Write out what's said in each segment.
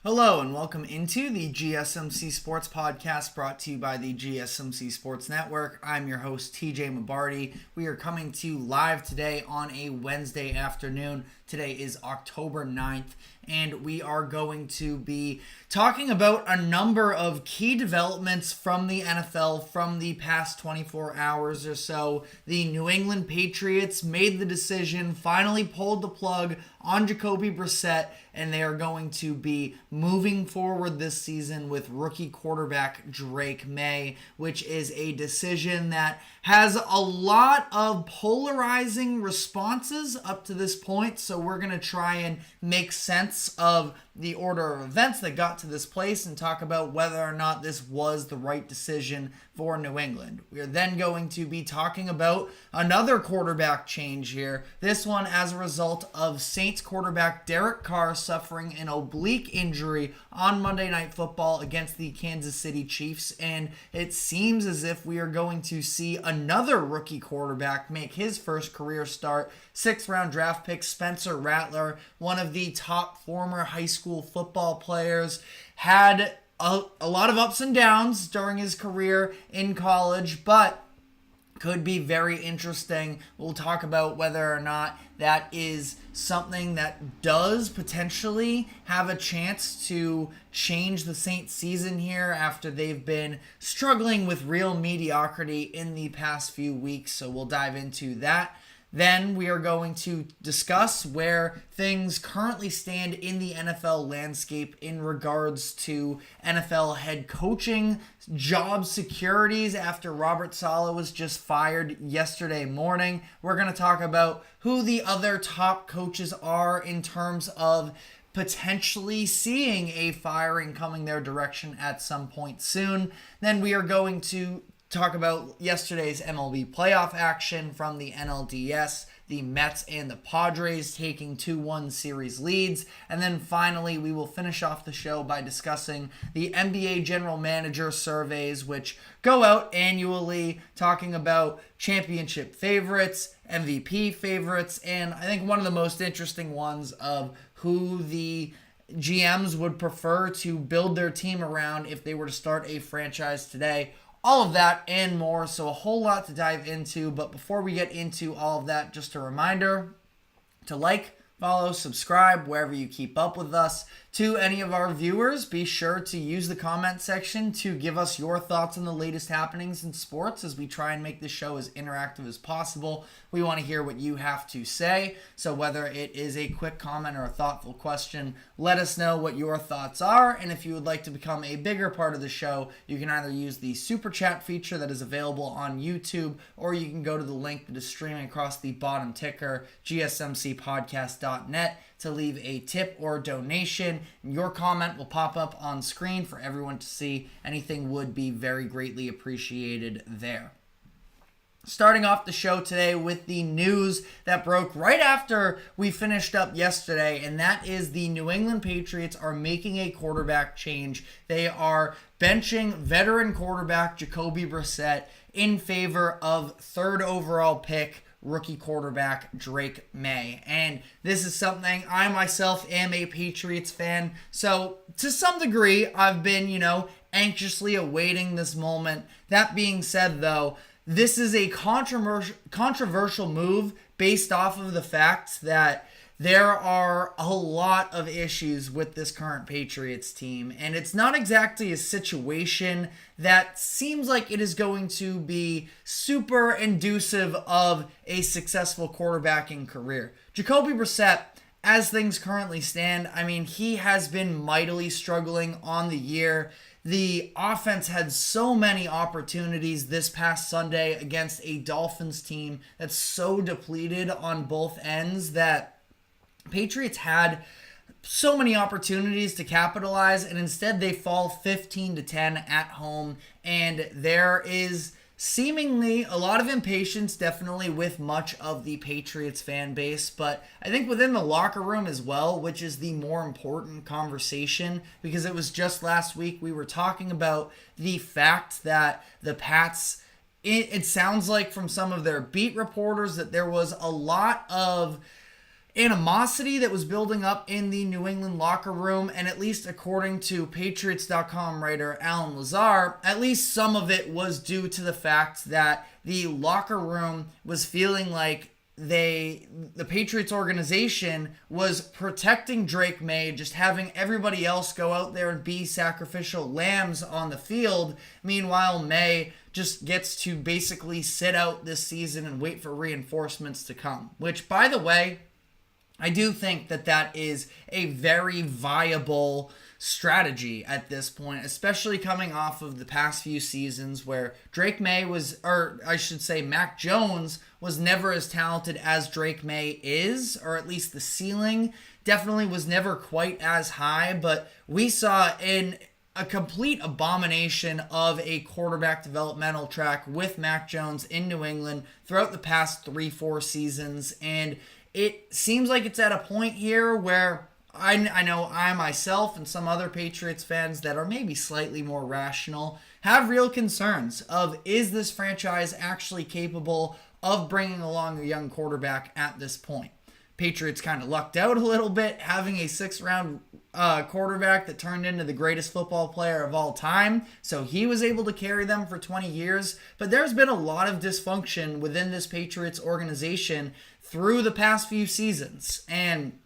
Hello and welcome into the GSMC Sports Podcast brought to you by the GSMC Sports Network. I'm your host, TJ Mabarty. We are coming to you live today on a Wednesday afternoon. Today is October 9th, and we are going to be talking about a number of key developments from the NFL from the past 24 hours or so. The New England Patriots made the decision, finally pulled the plug on Jacoby Brissett, and they are going to be moving forward this season with rookie quarterback Drake Maye, which is a decision that has a lot of polarizing responses up to this point. So we're going to try and make sense of the order of events that got to this place and talk about whether or not this was the right decision for New England. We are then going to be talking about another quarterback change here. This one as a result of Saints quarterback Derek Carr suffering an oblique injury on Monday Night Football against the Kansas City Chiefs. And it seems as if we are going to see another rookie quarterback make his first career start. 6th round draft pick Spencer Rattler, one of the top former high school football players, had a lot of ups and downs during his career in college, but could be very interesting. We'll talk about whether or not that is something that does potentially have a chance to change the Saints season here after they've been struggling with real mediocrity in the past few weeks. So we'll dive into that. Then we are going to discuss where things currently stand in the NFL landscape in regards to NFL head coaching job securities after Robert Saleh was just fired yesterday morning. We're going to talk about who the other top coaches are in terms of potentially seeing a firing coming their direction at some point soon. Then we are going to talk about yesterday's MLB playoff action from the NLDS, the Mets and the Padres taking 2-1 series leads. And then finally, we will finish off the show by discussing the NBA general manager surveys, which go out annually, talking about championship favorites, MVP favorites, and I think one of the most interesting ones of who the GMs would prefer to build their team around if they were to start a franchise today. All of that and more, so a whole lot to dive into. But before we get into all of that, just a reminder to like, follow, subscribe wherever you keep up with us. To any of our viewers, be sure to use the comment section to give us your thoughts on the latest happenings in sports as we try and make this show as interactive as possible. We want to hear what you have to say, so whether it is a quick comment or a thoughtful question, let us know what your thoughts are. And if you would like to become a bigger part of the show, you can either use the super chat feature that is available on YouTube, or you can go to the link that is streaming across the bottom ticker, gsmcpodcast.net, to leave a tip or donation. Your comment will pop up on screen for everyone to see. Anything would be very greatly appreciated there. Starting off the show today with the news that broke right after we finished up yesterday, and that is the New England Patriots are making a quarterback change. They are benching veteran quarterback Jacoby Brissett in favor of 3rd overall pick rookie quarterback Drake Maye. And this is something I myself am a Patriots fan, so to some degree I've been, anxiously awaiting this moment. That being said, though, this is a controversial move based off of the fact that there are a lot of issues with this current Patriots team, and it's not exactly a situation that seems like it is going to be super inducive of a successful quarterbacking career. Jacoby Brissett, as things currently stand, he has been mightily struggling on the year. The offense had so many opportunities this past Sunday against a Dolphins team that's so depleted on both ends that Patriots had so many opportunities to capitalize, and instead they fall 15-10 at home. And there is seemingly a lot of impatience, definitely with much of the Patriots fan base, but I think within the locker room as well, which is the more important conversation, because it was just last week we were talking about the fact that the Pats, it sounds like from some of their beat reporters that there was a lot of animosity that was building up in the New England locker room, and at least according to Patriots.com writer Alan Lazar, at least some of it was due to the fact that the locker room was feeling like the Patriots organization was protecting Drake Maye, just having everybody else go out there and be sacrificial lambs on the field. Meanwhile, Maye just gets to basically sit out this season and wait for reinforcements to come. Which, by the way, I do think that is a very viable strategy at this point, especially coming off of the past few seasons where Drake Maye was, or I should say Mac Jones was never as talented as Drake Maye is, or at least the ceiling definitely was never quite as high, but we saw in a complete abomination of a quarterback developmental track with Mac Jones in New England throughout the past 3-4 seasons, and it seems like it's at a point here where I know I myself and some other Patriots fans that are maybe slightly more rational have real concerns of, is this franchise actually capable of bringing along a young quarterback at this point? Patriots kind of lucked out a little bit having a 6th-round quarterback that turned into the greatest football player of all time, so he was able to carry them for 20 years. But there's been a lot of dysfunction within this Patriots organization through the past few seasons, and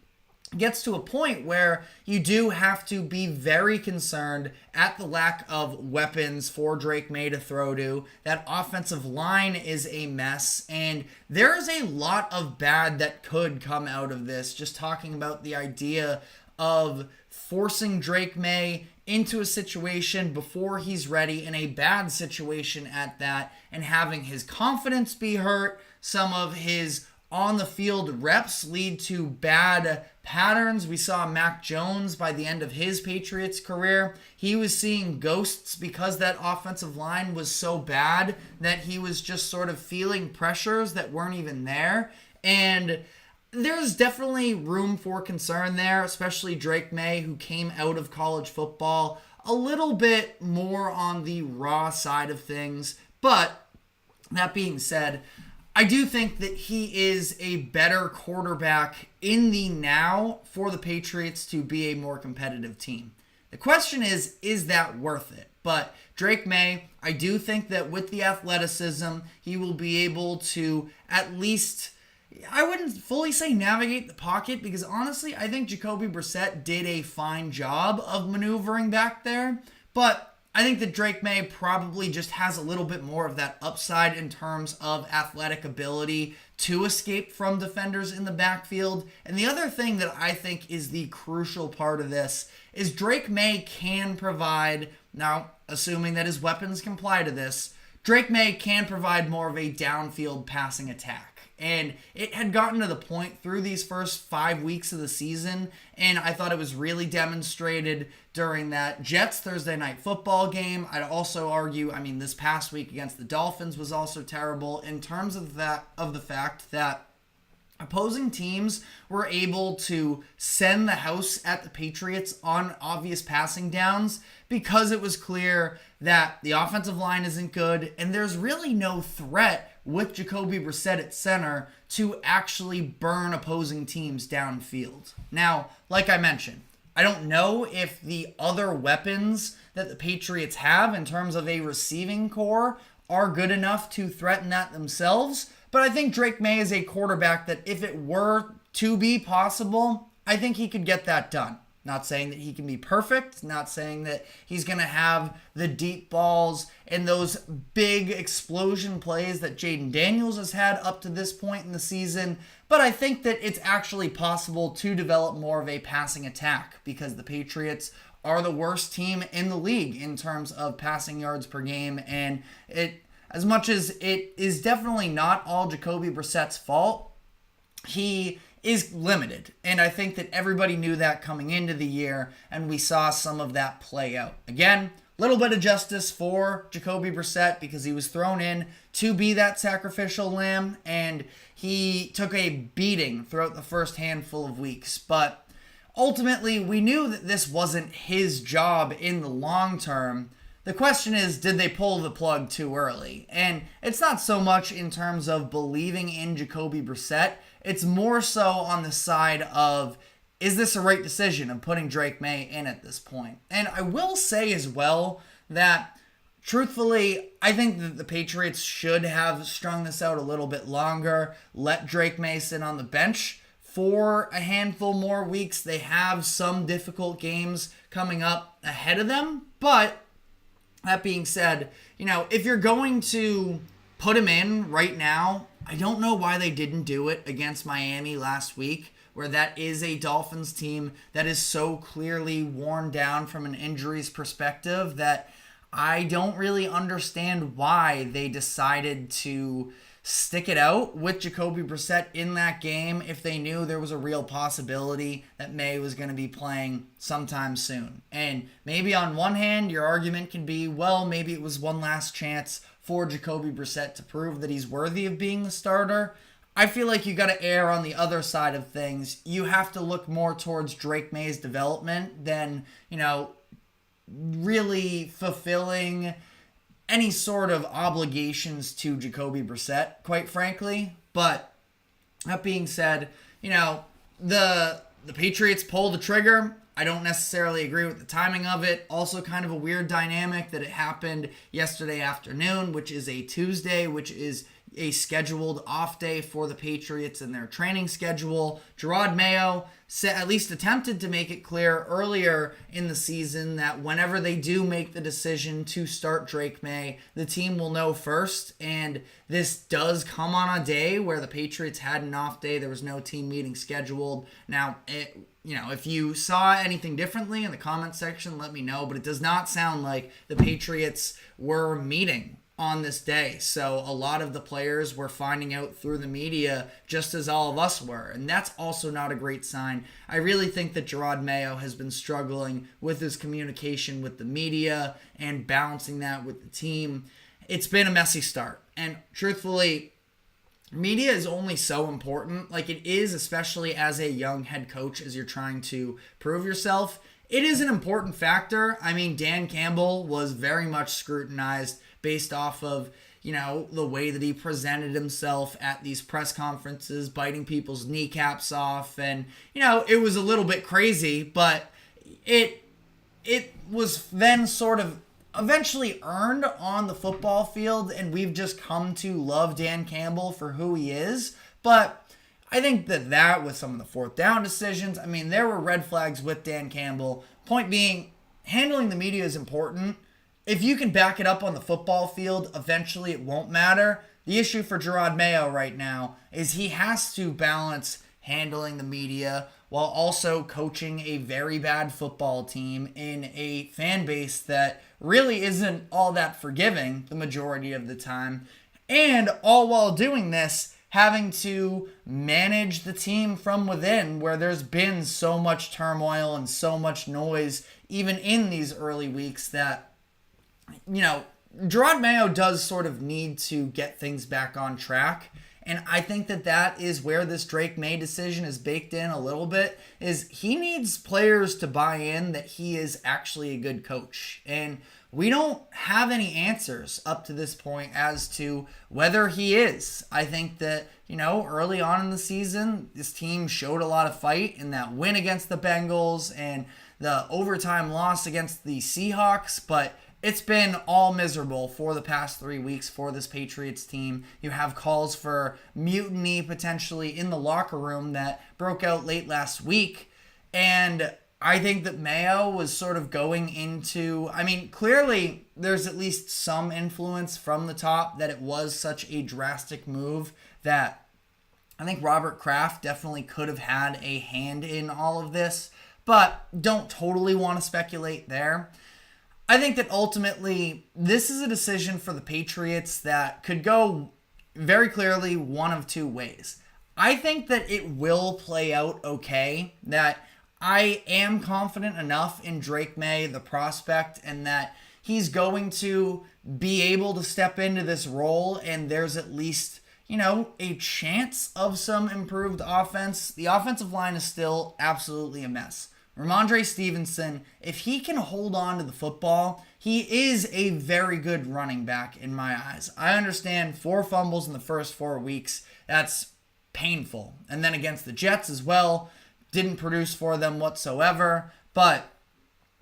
gets to a point where you do have to be very concerned at the lack of weapons for Drake Maye to throw to. That offensive line is a mess, and there is a lot of bad that could come out of this. Just talking about the idea of forcing Drake Maye into a situation before he's ready, in a bad situation at that, and having his confidence be hurt, some of his on the field reps lead to bad patterns. We saw Mac Jones by the end of his Patriots career. He was seeing ghosts because that offensive line was so bad that he was just sort of feeling pressures that weren't even there. And there's definitely room for concern there, especially Drake Maye, who came out of college football a little bit more on the raw side of things. But that being said, I do think that he is a better quarterback in the now for the Patriots to be a more competitive team. The question is that worth it? But Drake Maye, I do think that with the athleticism, he will be able to at least, I wouldn't fully say navigate the pocket, because honestly, I think Jacoby Brissett did a fine job of maneuvering back there. But I think that Drake Maye probably just has a little bit more of that upside in terms of athletic ability to escape from defenders in the backfield. And the other thing that I think is the crucial part of this is Drake Maye can provide, now assuming that his weapons comply to this, Drake Maye can provide more of a downfield passing attack. And it had gotten to the point through these first 5 weeks of the season, and I thought it was really demonstrated during that Jets Thursday night football game. I'd also argue, this past week against the Dolphins was also terrible in terms of the fact that opposing teams were able to send the house at the Patriots on obvious passing downs because it was clear that the offensive line isn't good and there's really no threat with Jacoby Brissett at center to actually burn opposing teams downfield. Now, like I mentioned, I don't know if the other weapons that the Patriots have in terms of a receiving core are good enough to threaten that themselves, but I think Drake Maye is a quarterback that if it were to be possible, I think he could get that done. Not saying that he can be perfect, not saying that he's going to have the deep balls and those big explosion plays that Jaden Daniels has had up to this point in the season, but I think that it's actually possible to develop more of a passing attack because the Patriots are the worst team in the league in terms of passing yards per game, and as much as it is definitely not all Jacoby Brissett's fault, he is limited. And I think that everybody knew that coming into the year, and we saw some of that play out. Again, a little bit of justice for Jacoby Brissett because he was thrown in to be that sacrificial lamb, and he took a beating throughout the first handful of weeks. But ultimately, we knew that this wasn't his job in the long term. The question is, did they pull the plug too early? And it's not so much in terms of believing in Jacoby Brissett. it's more so on the side of, is this a right decision of putting Drake Maye in at this point? And I will say as well that, truthfully, I think that the Patriots should have strung this out a little bit longer, let Drake Maye sit on the bench for a handful more weeks. They have some difficult games coming up ahead of them, but that being said, if you're going to put him in right now, I don't know why they didn't do it against Miami last week, where that is a Dolphins team that is so clearly worn down from an injuries perspective that I don't really understand why they decided to stick it out with Jacoby Brissett in that game if they knew there was a real possibility that Maye was going to be playing sometime soon. And maybe on one hand, your argument can be, well, maybe it was one last chance for Jacoby Brissett to prove that he's worthy of being the starter. I feel like you got to err on the other side of things. You have to look more towards Drake Maye's development than, really fulfilling any sort of obligations to Jacoby Brissett, quite frankly. But that being said, the Patriots pulled the trigger. I don't necessarily agree with the timing of it. Also kind of a weird dynamic that it happened yesterday afternoon, which is a Tuesday, which is a scheduled off day for the Patriots in their training schedule. Jerod Mayo at least attempted to make it clear earlier in the season that whenever they do make the decision to start Drake Maye, the team will know first. And this does come on a day where the Patriots had an off day. There was no team meeting scheduled. Now, if you saw anything differently in the comment section, let me know. But it does not sound like the Patriots were meeting on this day. So a lot of the players were finding out through the media just as all of us were. And that's also not a great sign. I really think that Jerod Mayo has been struggling with his communication with the media and balancing that with the team. It's been a messy start. And truthfully, media is only so important. Like it is, especially as a young head coach, as you're trying to prove yourself. It is an important factor. I mean, Dan Campbell was very much scrutinized based off of, the way that he presented himself at these press conferences, biting people's kneecaps off. And, it was a little bit crazy, but it was then sort of eventually earned on the football field, and we've just come to love Dan Campbell for who he is. But I think that with some of the fourth down decisions, I mean, there were red flags with Dan Campbell. Point being, handling the media is important. If you can back it up on the football field, eventually it won't matter. The issue for Jerod Mayo right now is he has to balance handling the media while also coaching a very bad football team in a fan base that really isn't all that forgiving the majority of the time. And all while doing this, having to manage the team from within, where there's been so much turmoil and so much noise, even in these early weeks, that Jerod Mayo does sort of need to get things back on track. And I think that is where this Drake Maye decision is baked in a little bit, is he needs players to buy in that he is actually a good coach. And we don't have any answers up to this point as to whether he is. I think that, early on in the season, this team showed a lot of fight in that win against the Bengals and the overtime loss against the Seahawks, but it's been all miserable for the past 3 weeks for this Patriots team. You have calls for mutiny potentially in the locker room that broke out late last week. And I think that Mayo was sort of going into, clearly there's at least some influence from the top that it was such a drastic move that I think Robert Kraft definitely could have had a hand in all of this, but don't totally want to speculate there. I think that ultimately this is a decision for the Patriots that could go very clearly one of two ways. I think that it will play out okay, that I am confident enough in Drake Maye, the prospect, and that he's going to be able to step into this role, and there's at least, a chance of some improved offense. The offensive line is still absolutely a mess. Ramondre Stevenson, if he can hold on to the football, he is a very good running back in my eyes. I understand 4 fumbles in the first 4 weeks. That's painful. And then against the Jets as well, didn't produce for them whatsoever. But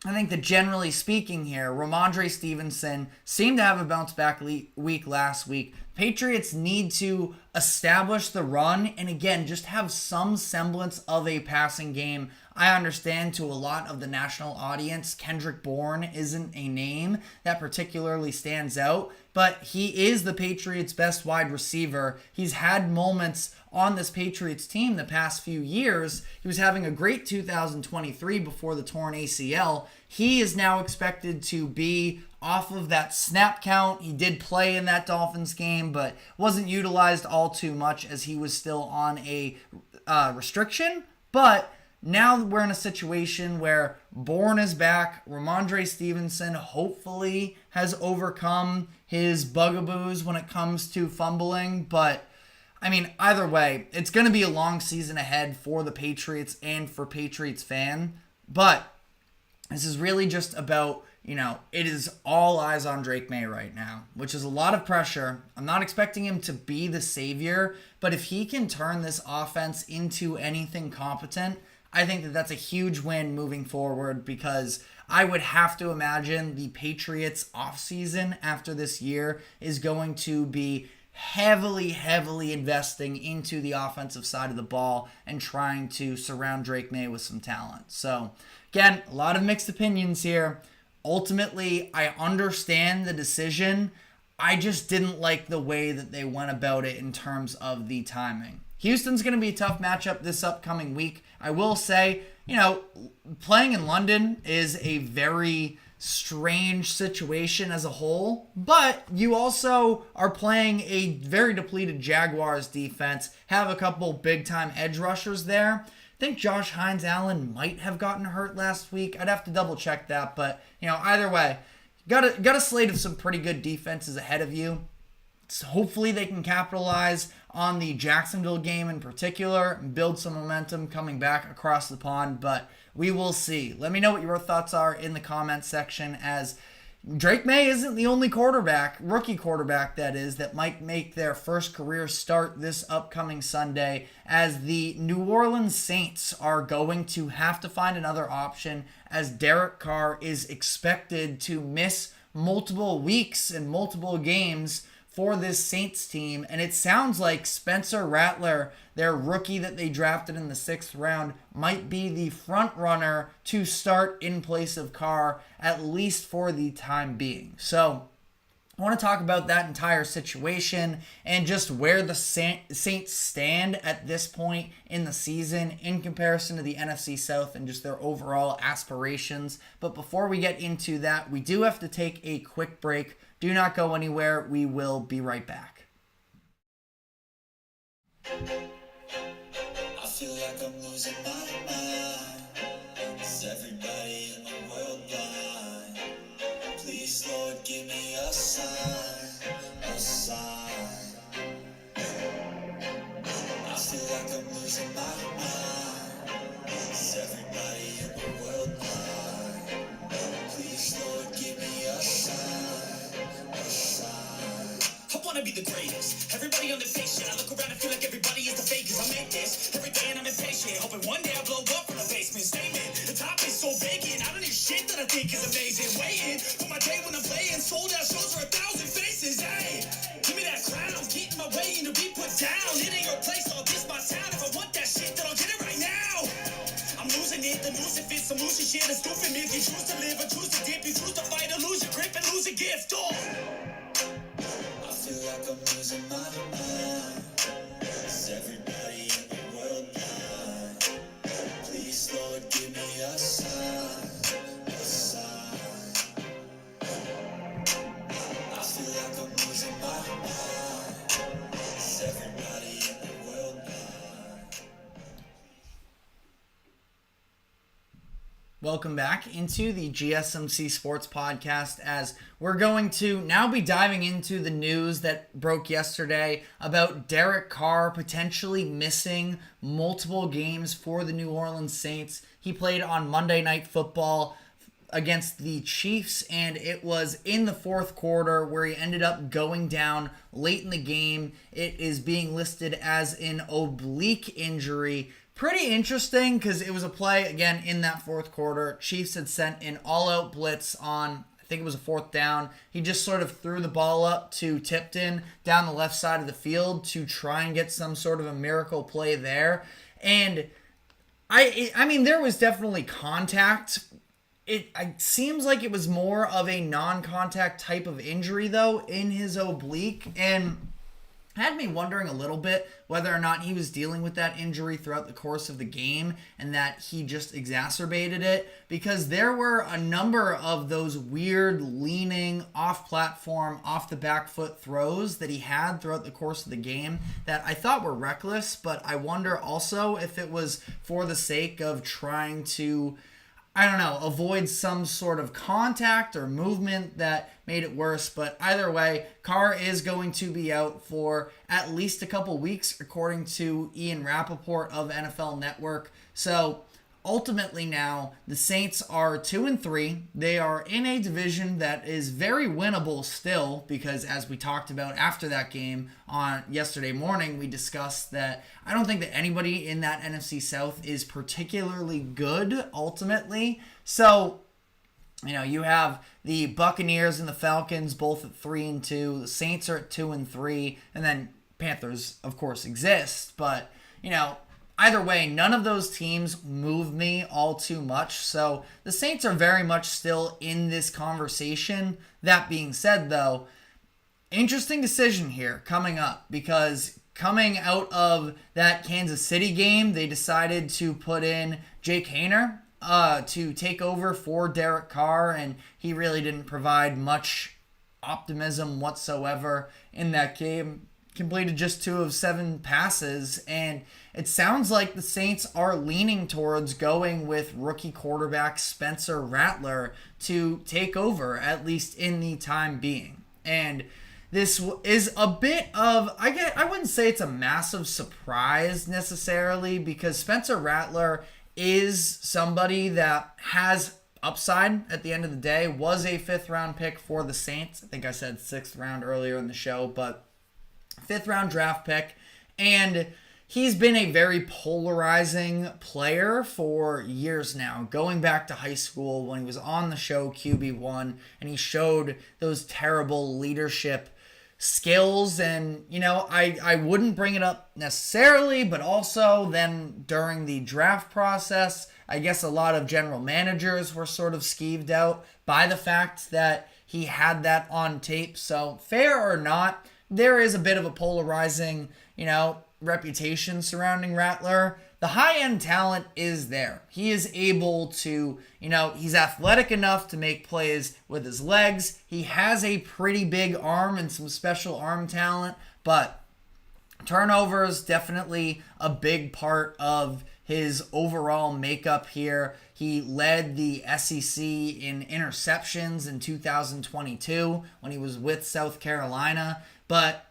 I think that generally speaking here, Ramondre Stevenson seemed to have a bounce back week last week. Patriots need to establish the run and again, just have some semblance of a passing game. I understand to a lot of the national audience, Kendrick Bourne isn't a name that particularly stands out, but he is the Patriots' best wide receiver. He's had moments on this Patriots team the past few years. He was having a great 2023 before the torn ACL. He is now expected to be off of that snap count. He did play in that Dolphins game, but wasn't utilized all too much as he was still on a restriction. But now we're in a situation where Bourne is back. Ramondre Stevenson hopefully has overcome his bugaboos when it comes to fumbling. But, I mean, either way, it's going to be a long season ahead for the Patriots and for Patriots fan. But this is really just about, it is all eyes on Drake Maye right now, which is a lot of pressure. I'm not expecting him to be the savior, but if he can turn this offense into anything competent, I think that that's a huge win moving forward, because I would have to imagine the Patriots offseason after this year is going to be heavily investing into the offensive side of the ball and trying to surround Drake Maye with some talent. So, again, a lot of mixed opinions here. Ultimately, I understand the decision. I just didn't like the way that they went about it in terms of the timing. Houston's going to be a tough matchup this upcoming week. I will say, playing in London is a very strange situation as a whole, but you also are playing a very depleted Jaguars defense, have a couple big-time edge rushers there. I think Josh Hines-Allen might have gotten hurt last week. I'd have to double-check that, but, either way, got a slate of some pretty good defenses ahead of you. So hopefully they can capitalize on the Jacksonville game in particular and build some momentum coming back across the pond, but we will see. Let me know what your thoughts are in the comments section, as Drake Maye isn't the only rookie quarterback that might make their first career start this upcoming Sunday, as the New Orleans Saints are going to have to find another option, as Derek Carr is expected to miss multiple weeks and multiple games for this Saints team, and it sounds like Spencer Rattler, their rookie that they drafted in the 6th round, might be the front runner to start in place of Carr, at least for the time being. So I want to talk about that entire situation and just where the Saints stand at this point in the season in comparison to the NFC South and just their overall aspirations. But before we get into that, we do have to take a quick break. Do not go anywhere. We will be right back. I feel like I'm losing my mind. Is everybody in the world blind? Please, Lord, give me a sign, a sign. I feel like I'm losing my mind. Is everybody in the world blind? Please, Lord, give me a sign, a sign. I wanna be the greatest. Everybody on the fake shit. I look around and feel like everybody is the fakest. I make this every day and I'm impatient. Hoping one day I blow up from the basement. Statement. The top is so vacant. I don't need shit that I think is amazing. Waiting for my day when I'm playing. Sold out shows for 1,000 faces. Hey, give me that crown. Get in my way and to be put down. It ain't your place. All this my sound. If I want that shit, then I'll get it right now. I'm losing it. The news if it's some losing shit. It's goofing me. If you choose to live or choose to dip, you choose to fight or lose your grip and lose a gift. Oh. I feel like I'm losing my mind. Is everybody in the world blind? Please, Lord, give me a sign, a sign. I feel like I'm losing my mind. Is everybody in the world blind? Welcome back into the GSMC Sports Podcast, as we're going to now be diving into the news that broke yesterday about Derek Carr potentially missing multiple games for the New Orleans Saints. He played on Monday Night Football against the Chiefs, and it was in the fourth quarter where he ended up going down late in the game. It is being listed as an oblique injury. Pretty interesting because it was a play, again, in that fourth quarter. Chiefs had sent an all-out blitz on, I think it was a fourth down. He just sort of threw the ball up to Tipton down the left side of the field to try and get some sort of a miracle play there. And I mean, there was definitely contact. It seems like it was more of a non-contact type of injury, though, in his oblique. And had me wondering a little bit whether or not he was dealing with that injury throughout the course of the game and that he just exacerbated it, because there were a number of those weird leaning off-platform, off-the-back foot throws that he had throughout the course of the game that I thought were reckless, but I wonder also if it was for the sake of trying to, I don't know, avoid some sort of contact or movement that made it worse. But either way, Carr is going to be out for at least a couple weeks, according to Ian Rappaport of NFL Network. So ultimately now, the Saints are 2-3. They are in a division that is very winnable still, because as we talked about after that game on yesterday morning, we discussed that I don't think that anybody in that NFC South is particularly good ultimately. So, you know, you have the Buccaneers and the Falcons both at 3-2. The Saints are at 2-3, and then Panthers, of course, exist. But, you know, either way, none of those teams move me all too much. So the Saints are very much still in this conversation. That being said, though, interesting decision here coming up, because coming out of that Kansas City game, they decided to put in Jake Haener to take over for Derek Carr, and he really didn't provide much optimism whatsoever in that game. Completed just 2 of 7 passes, and it sounds like the Saints are leaning towards going with rookie quarterback Spencer Rattler to take over, at least in the time being. And this is a bit of, I wouldn't say it's a massive surprise necessarily, because Spencer Rattler is somebody that has upside at the end of the day, was a 5th round pick for the Saints. I think I said 6th round earlier in the show, but 5th round draft pick, and he's been a very polarizing player for years now, going back to high school when he was on the show QB1 and he showed those terrible leadership skills. And, you know, I wouldn't bring it up necessarily, but also then during the draft process, I guess a lot of general managers were sort of skeeved out by the fact that he had that on tape. So fair or not, there is a bit of a polarizing, you know, reputation surrounding Rattler. The high-end talent is there. He is able to, you know, he's athletic enough to make plays with his legs. He has a pretty big arm and some special arm talent, but turnovers definitely a big part of his overall makeup here. He led the SEC in interceptions in 2022 when he was with South Carolina. But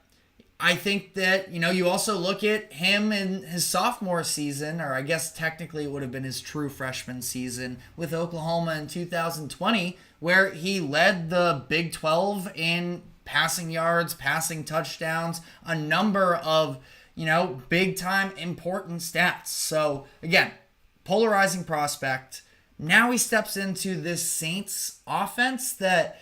I think that, you know, you also look at him in his sophomore season, or I guess technically it would have been his true freshman season with Oklahoma in 2020, where he led the Big 12 in passing yards, passing touchdowns, a number of, you know, big time important stats. So again, polarizing prospect. Now he steps into this Saints offense that,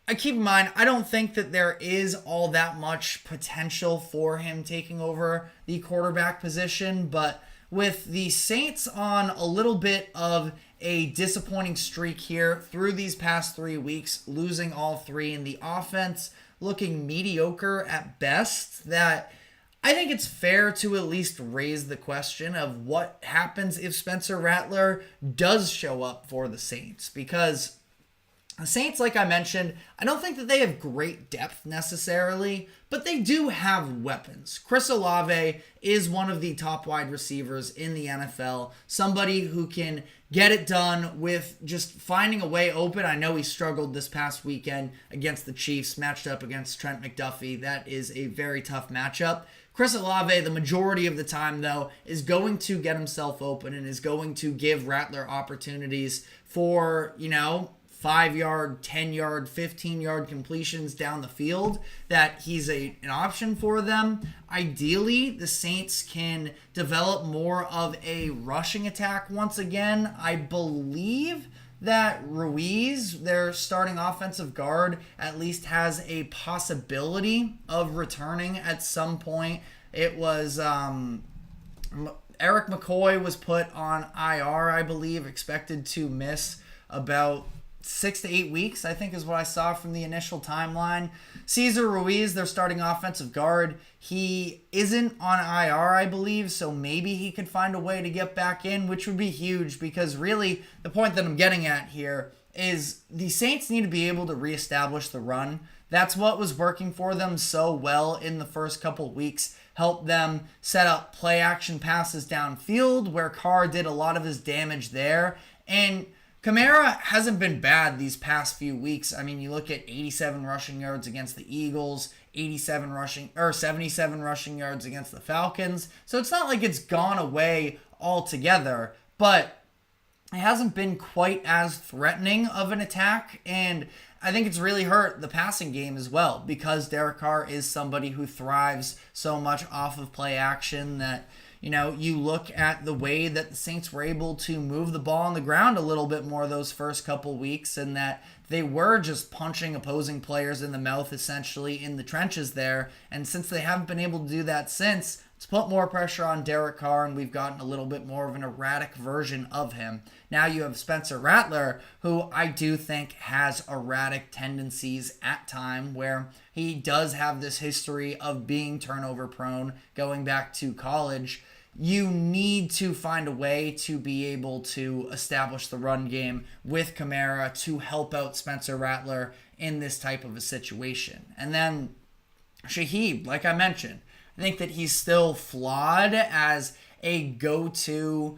I keep in mind, I don't think that there is all that much potential for him taking over the quarterback position, but with the Saints on a little bit of a disappointing streak here through these past 3 weeks, losing all 3 in the offense, looking mediocre at best, that I think it's fair to at least raise the question of what happens if Spencer Rattler does show up for the Saints, because the Saints, like I mentioned, I don't think that they have great depth necessarily, but they do have weapons. Chris Olave is one of the top wide receivers in the NFL, somebody who can get it done with just finding a way open. I know he struggled this past weekend against the Chiefs, matched up against Trent McDuffie. That is a very tough matchup. Chris Olave, the majority of the time, though, is going to get himself open and is going to give Rattler opportunities for, you know, 5-yard, 10-yard, 15-yard completions down the field, that he's an option for them. Ideally, the Saints can develop more of a rushing attack once again. I believe that Ruiz, their starting offensive guard, at least has a possibility of returning at some point. It was Eric McCoy was put on IR, I believe, expected to miss about 6 to 8 weeks, I think is what I saw from the initial timeline. Cesar Ruiz, their starting offensive guard, he isn't on IR, I believe, so maybe he could find a way to get back in, which would be huge, because really the point that I'm getting at here is the Saints need to be able to reestablish the run. That's what was working for them so well in the first couple weeks. Helped them set up play action passes downfield, where Carr did a lot of his damage there. And Kamara hasn't been bad these past few weeks. I mean, you look at 87 rushing yards against the Eagles, 77 rushing yards against the Falcons. So it's not like it's gone away altogether, but it hasn't been quite as threatening of an attack, and I think it's really hurt the passing game as well, because Derek Carr is somebody who thrives so much off of play action that, you know, you look at the way that the Saints were able to move the ball on the ground a little bit more those first couple weeks, and that they were just punching opposing players in the mouth essentially in the trenches there. And since they haven't been able to do that since, it's put more pressure on Derek Carr, and we've gotten a little bit more of an erratic version of him. Now you have Spencer Rattler, who I do think has erratic tendencies at time, where he does have this history of being turnover prone going back to college. You need to find a way to be able to establish the run game with Kamara to help out Spencer Rattler in this type of a situation. And then Shaheed, like I mentioned, I think that he's still flawed as a go-to,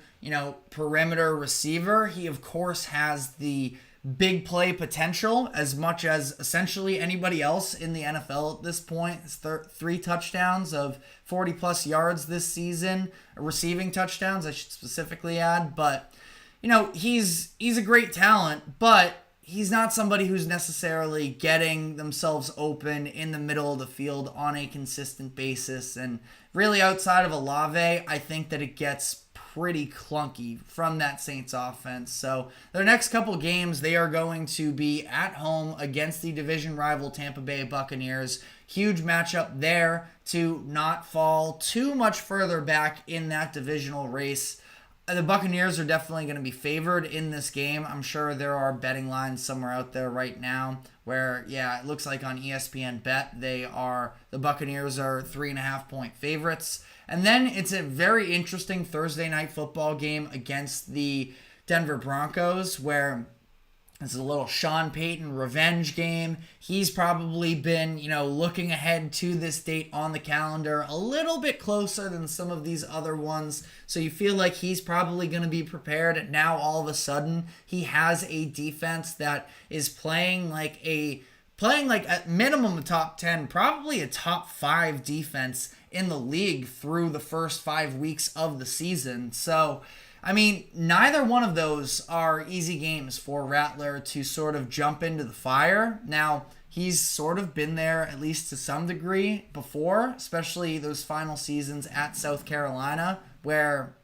perimeter receiver. He, of course, has the big play potential as much as essentially anybody else in the NFL at this point. It's 3 touchdowns of 40-plus yards this season, receiving touchdowns, I should specifically add. But, he's a great talent, but he's not somebody who's necessarily getting themselves open in the middle of the field on a consistent basis. And really outside of Olave, I think that it gets pretty clunky from that Saints offense. So their next couple games, they are going to be at home against the division rival Tampa Bay Buccaneers. Huge matchup there to not fall too much further back in that divisional race. The Buccaneers are definitely going to be favored in this game. I'm sure there are betting lines somewhere out there right now where, it looks like on ESPN Bet, the Buccaneers are 3.5-point favorites. And then it's a very interesting Thursday night football game against the Denver Broncos, where it's a little Sean Payton revenge game. He's probably been, looking ahead to this date on the calendar a little bit closer than some of these other ones. So you feel like he's probably going to be prepared. And now all of a sudden he has a defense that is playing like at minimum a top 10, probably a top 5 defense in the league through the first 5 weeks of the season. So, neither one of those are easy games for Rattler to sort of jump into the fire. Now, he's sort of been there, at least to some degree, before, especially those final seasons at South Carolina, where,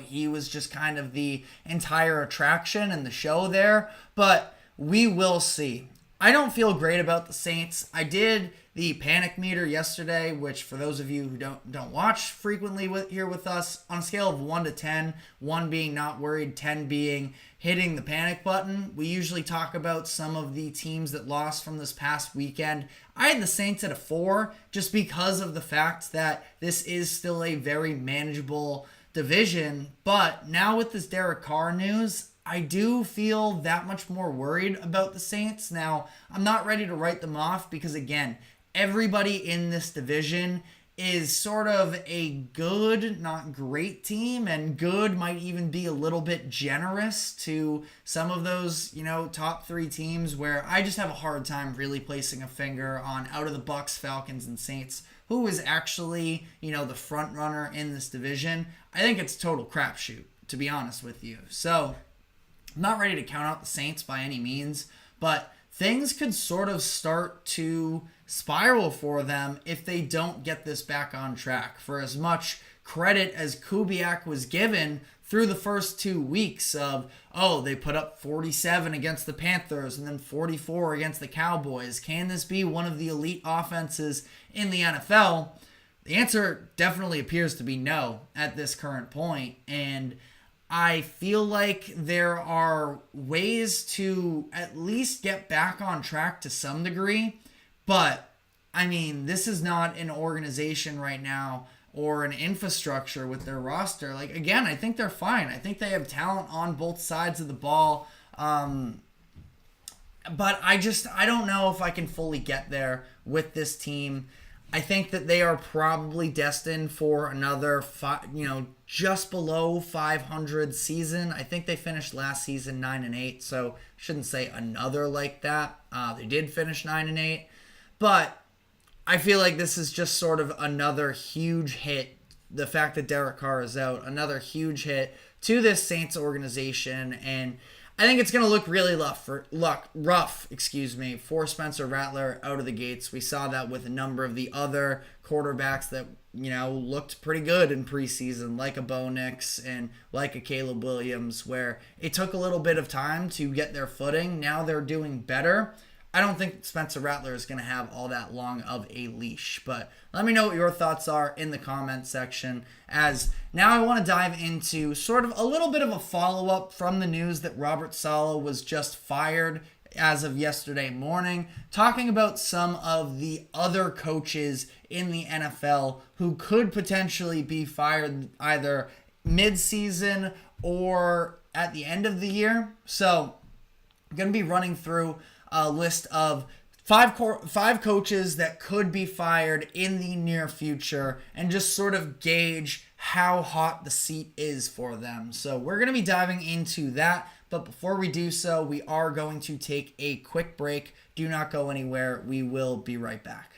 he was just kind of the entire attraction and the show there. But we will see. I don't feel great about the Saints. I did the panic meter yesterday, which for those of you who don't watch frequently here with us, on a scale of 1 to 10, 1 being not worried, 10 being hitting the panic button. We usually talk about some of the teams that lost from this past weekend. I had the Saints at a 4 just because of the fact that this is still a very manageable division. But now with this Derek Carr news, I do feel that much more worried about the Saints. Now, I'm not ready to write them off because, again, everybody in this division is sort of a good, not great team, and good might even be a little bit generous to some of those, top 3 teams, where I just have a hard time really placing a finger on, out of the Bucs, Falcons, and Saints, who is actually, the front runner in this division. I think it's a total crapshoot, to be honest with you. So I'm not ready to count out the Saints by any means, but things could sort of start to spiral for them if they don't get this back on track. For as much credit as Kubiak was given through the first 2 weeks of, they put up 47 against the Panthers and then 44 against the Cowboys. Can this be one of the elite offenses in the NFL? The answer definitely appears to be no at this current point. And I feel like there are ways to at least get back on track to some degree. But, I mean, this is not an organization right now or an infrastructure with their roster. Like, again, I think they're fine. I think they have talent on both sides of the ball. But I don't know if I can fully get there with this team. I think that they are probably destined for another, just below 500 season. I think they finished last season 9-8, so shouldn't say another like that. They did finish 9-8, but I feel like this is just sort of another huge hit. The fact that Derek Carr is out, another huge hit to this Saints organization, and I think it's going to look really rough for Spencer Rattler out of the gates. We saw that with a number of the other quarterbacks that, looked pretty good in preseason, like a Bo Nix and like a Caleb Williams, where it took a little bit of time to get their footing. Now they're doing better. I don't think Spencer Rattler is going to have all that long of a leash, but let me know what your thoughts are in the comment section, as now I want to dive into sort of a little bit of a follow-up from the news that Robert Saleh was just fired as of yesterday morning, talking about some of the other coaches in the NFL who could potentially be fired either mid-season or at the end of the year. So I'm going to be running through a list of five coaches that could be fired in the near future and just sort of gauge how hot the seat is for them. So we're going to be diving into that. But before we do so, we are going to take a quick break. Do not go anywhere. We will be right back.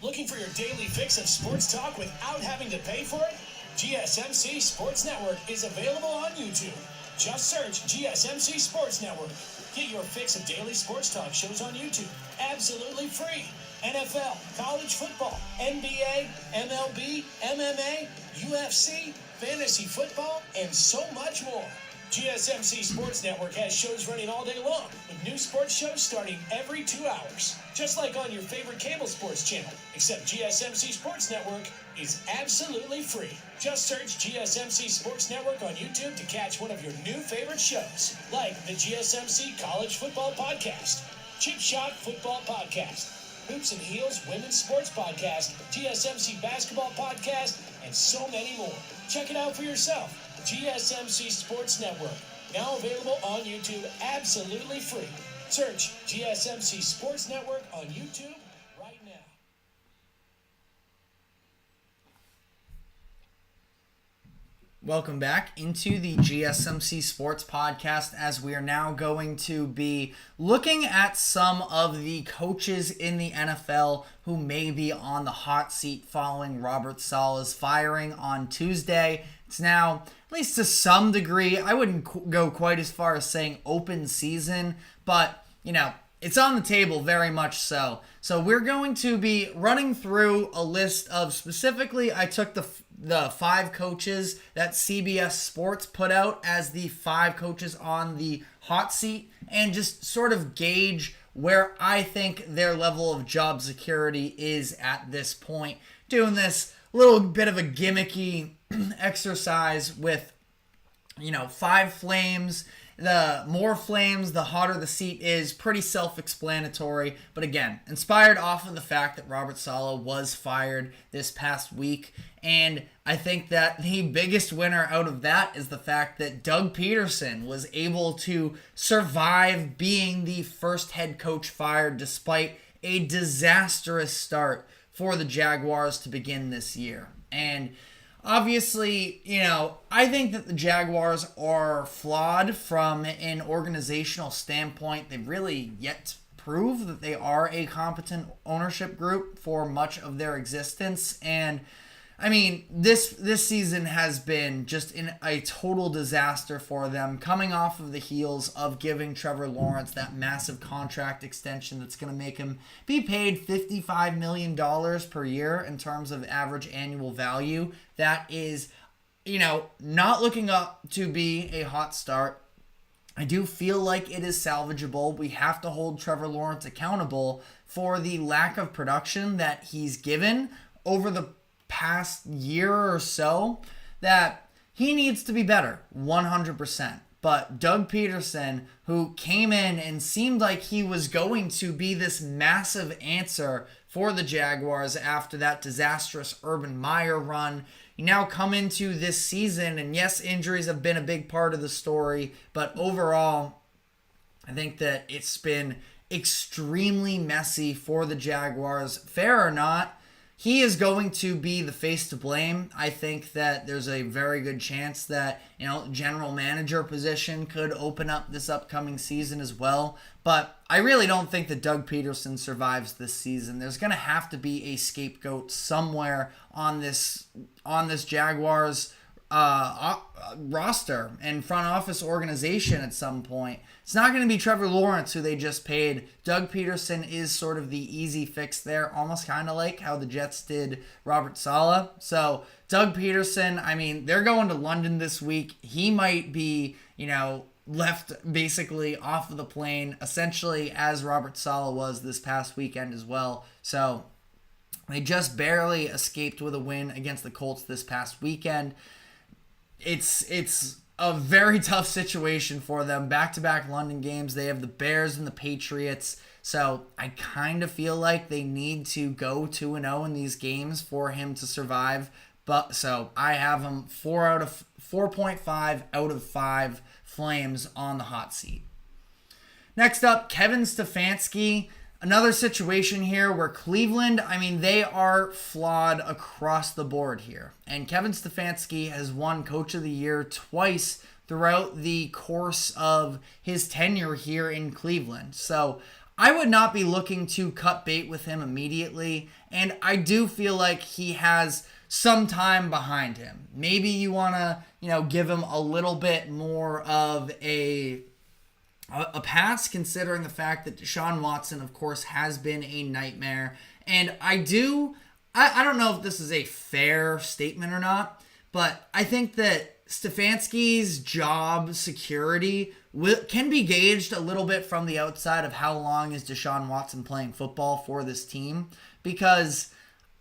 Looking for your daily fix of sports talk without having to pay for it? GSMC Sports Network is available on YouTube. Just search GSMC Sports Network. Get your fix of daily sports talk shows on YouTube. Absolutely free. NFL, college football, NBA, MLB, MMA, UFC, fantasy football, and so much more. GSMC Sports Network has shows running all day long, with new sports shows starting every 2 hours. Just like on your favorite cable sports channel, except GSMC Sports Network is absolutely free. Just search GSMC Sports Network on YouTube to catch one of your new favorite shows, like the GSMC College Football Podcast, Chip Shot Football Podcast, Hoops and Heels Women's Sports Podcast, GSMC Basketball Podcast, and so many more. Check it out for yourself. GSMC Sports Network, now available on YouTube absolutely free. Search GSMC Sports Network on YouTube right now. Welcome back into the GSMC Sports Podcast, as we are now going to be looking at some of the coaches in the NFL who may be on the hot seat following Robert Saleh's firing on Tuesday. It's now, at least to some degree, I wouldn't go quite as far as saying open season, but, it's on the table very much so. So we're going to be running through a list of, specifically, I took the 5 coaches that CBS Sports put out as the 5 coaches on the hot seat, and just sort of gauge where I think their level of job security is at this point. Doing this little bit of a gimmicky exercise with, 5 flames. The more flames, the hotter the seat is. Pretty self-explanatory. But again, inspired off of the fact that Robert Saleh was fired this past week. And I think that the biggest winner out of that is the fact that Doug Peterson was able to survive being the first head coach fired despite a disastrous start for the Jaguars to begin this year. And obviously, I think that the Jaguars are flawed from an organizational standpoint. They've really yet to prove that they are a competent ownership group for much of their existence. And I mean, this season has been just a total disaster for them, coming off of the heels of giving Trevor Lawrence that massive contract extension that's going to make him be paid $55 million per year in terms of average annual value. That is, not looking up to be a hot start. I do feel like it is salvageable. We have to hold Trevor Lawrence accountable for the lack of production that he's given over the past year or so, that he needs to be better 100%. But Doug Peterson, who came in and seemed like he was going to be this massive answer for the Jaguars after that disastrous Urban Meyer run, you now come into this season, and yes, injuries have been a big part of the story, but overall, I think that it's been extremely messy for the Jaguars. Fair or not, he is going to be the face to blame. I think that there's a very good chance that, general manager position could open up this upcoming season as well. But I really don't think that Doug Peterson survives this season. There's going to have to be a scapegoat somewhere on this Jaguars roster and front office organization at some point. It's not going to be Trevor Lawrence, who they just paid. Doug Peterson is sort of the easy fix there, almost kind of like how the Jets did Robert Saleh. So Doug Peterson, I mean, they're going to London this week. He might be, left basically off of the plane, essentially as Robert Saleh was this past weekend as well. So they just barely escaped with a win against the Colts this past weekend. It's a very tough situation for them. Back-to-back London games. They have the Bears and the Patriots. So I kind of feel like they need to go 2-0 in these games for him to survive. But so I have him 4.5 out of 5 Flames on the hot seat. Next up, Kevin Stefanski. Another situation here where Cleveland, they are flawed across the board here. And Kevin Stefanski has won Coach of the Year twice throughout the course of his tenure here in Cleveland. So I would not be looking to cut bait with him immediately. And I do feel like he has some time behind him. Maybe you want to, give him a little bit more of a pass, considering the fact that Deshaun Watson, of course, has been a nightmare. And I don't know if this is a fair statement or not, but I think that Stefanski's job security can be gauged a little bit from the outside of how long is Deshaun Watson playing football for this team, because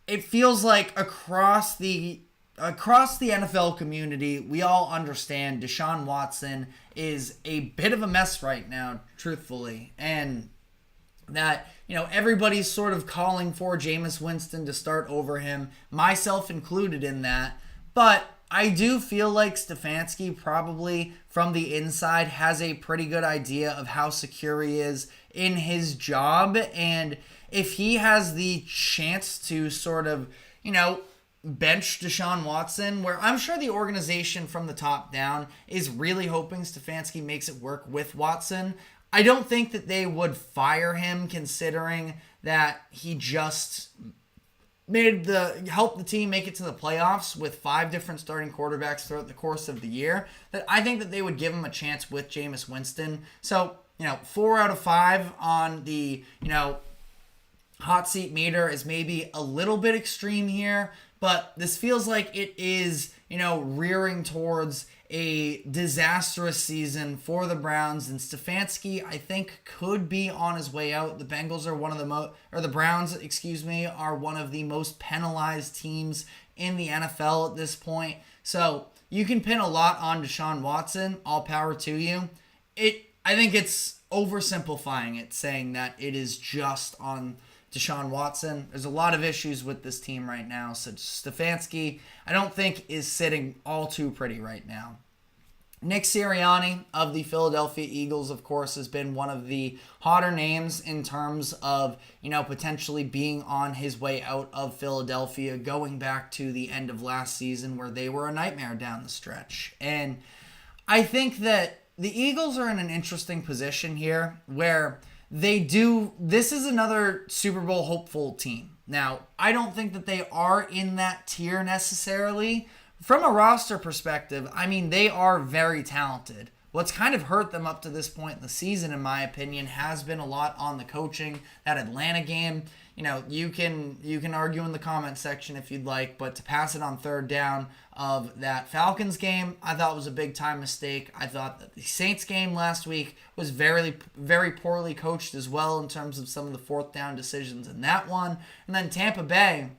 it feels like across the NFL community, we all understand Deshaun Watson is a bit of a mess right now, truthfully. And that, everybody's sort of calling for Jameis Winston to start over him, myself included in that. But I do feel like Stefanski probably from the inside has a pretty good idea of how secure he is in his job. And if he has the chance to sort of, bench Deshaun Watson, where I'm sure the organization from the top down is really hoping Stefanski makes it work with Watson. I don't think that they would fire him, considering that he just helped the team make it to the playoffs with 5 different starting quarterbacks throughout the course of the year. That I think that they would give him a chance with Jameis Winston. So, 4 out of 5 on the, hot seat meter is maybe a little bit extreme here, but this feels like it is, rearing towards a disastrous season for the Browns, and Stefanski, I think, could be on his way out. The Bengals are the Browns, are one of the most penalized teams in the NFL at this point. So you can pin a lot on Deshaun Watson. All power to you. I think it's oversimplifying it, saying that it is just on Deshaun Watson. There's a lot of issues with this team right now. So Stefanski, I don't think, is sitting all too pretty right now. Nick Sirianni of the Philadelphia Eagles, of course, has been one of the hotter names in terms of, potentially being on his way out of Philadelphia, going back to the end of last season where they were a nightmare down the stretch. And I think that the Eagles are in an interesting position here where this is another Super Bowl hopeful team. Now, I don't think that they are in that tier necessarily. From a roster perspective, I mean, they are very talented. What's kind of hurt them up to this point in the season, in my opinion, has been a lot on the coaching. That Atlanta game, you can argue in the comment section if you'd like, but to pass it on third down of that Falcons game, I thought was a big time mistake. I thought that the Saints game last week was very, very poorly coached as well in terms of some of the fourth down decisions in that one. And then Tampa Bay,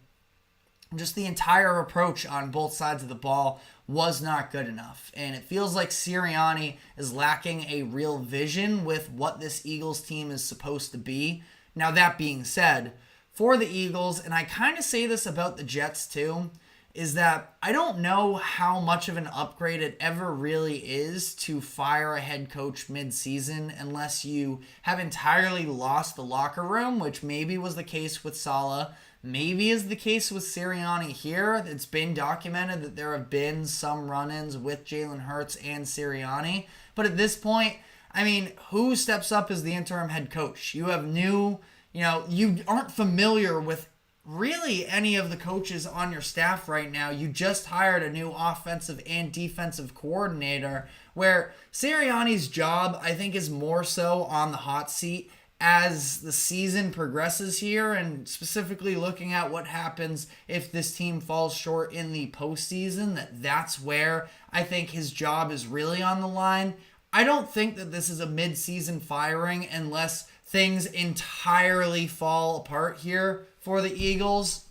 just the entire approach on both sides of the ball was not good enough. And it feels like Sirianni is lacking a real vision with what this Eagles team is supposed to be. Now, that being said, for the Eagles, and I kind of say this about the Jets too, is that I don't know how much of an upgrade it ever really is to fire a head coach mid-season unless you have entirely lost the locker room, which maybe was the case with Saleh. Maybe is the case with Sirianni here. It's been documented that there have been some run-ins with Jalen Hurts and Sirianni. But at this point, I mean, who steps up as the interim head coach? You have you aren't familiar with really any of the coaches on your staff right now. You just hired a new offensive and defensive coordinator where Sirianni's job, I think, is more so on the hot seat as the season progresses here, and specifically looking at what happens if this team falls short in the postseason, that's where I think his job is really on the line. I don't think that this is a mid-season firing unless things entirely fall apart here for the Eagles.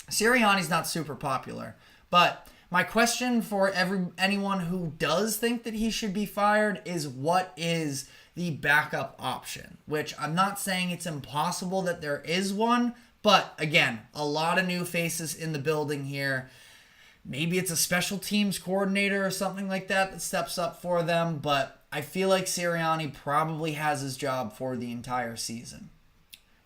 Sirianni's not super popular, but my question for anyone who does think that he should be fired is, what is the backup option? Which I'm not saying it's impossible that there is one, but again, a lot of new faces in the building here. Maybe it's a special teams coordinator or something like that steps up for them, but I feel like Sirianni probably has his job for the entire season.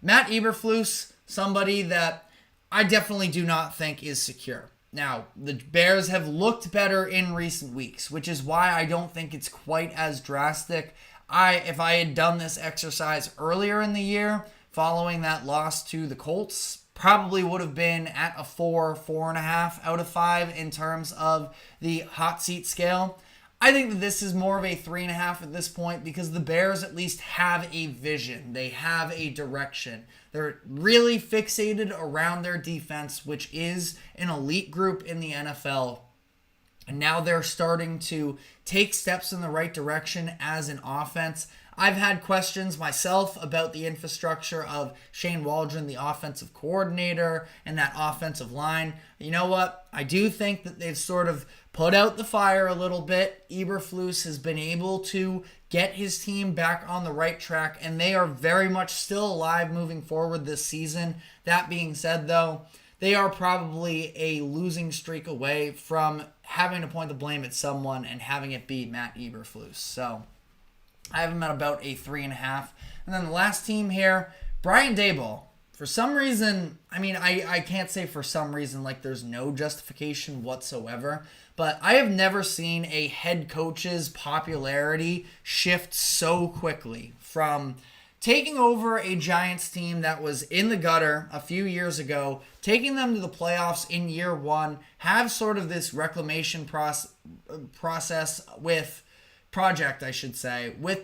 Matt Eberflus, somebody that I definitely do not think is secure. Now, the Bears have looked better in recent weeks, which is why I don't think it's quite as drastic. If I had done this exercise earlier in the year, following that loss to the Colts, probably would have been at a 4.5 out of 5 in terms of the hot seat scale. I think that this is more of a 3.5 at this point because the Bears at least have a vision. They have a direction. They're really fixated around their defense, which is an elite group in the NFL. And now they're starting to take steps in the right direction as an offense. I've had questions myself about the infrastructure of Shane Waldron, the offensive coordinator, and that offensive line. You know what? I do think that they've sort of put out the fire a little bit. Eberflus has been able to get his team back on the right track, and they are very much still alive moving forward this season. That being said, though, they are probably a losing streak away from having to point the blame at someone and having it be Matt Eberflus. So I have him at about a 3.5. And then the last team here, Brian Daboll. For some reason, I can't say for some reason like there's no justification whatsoever, but I have never seen a head coach's popularity shift so quickly from taking over a Giants team that was in the gutter a few years ago, taking them to the playoffs in year one, have sort of this reclamation process with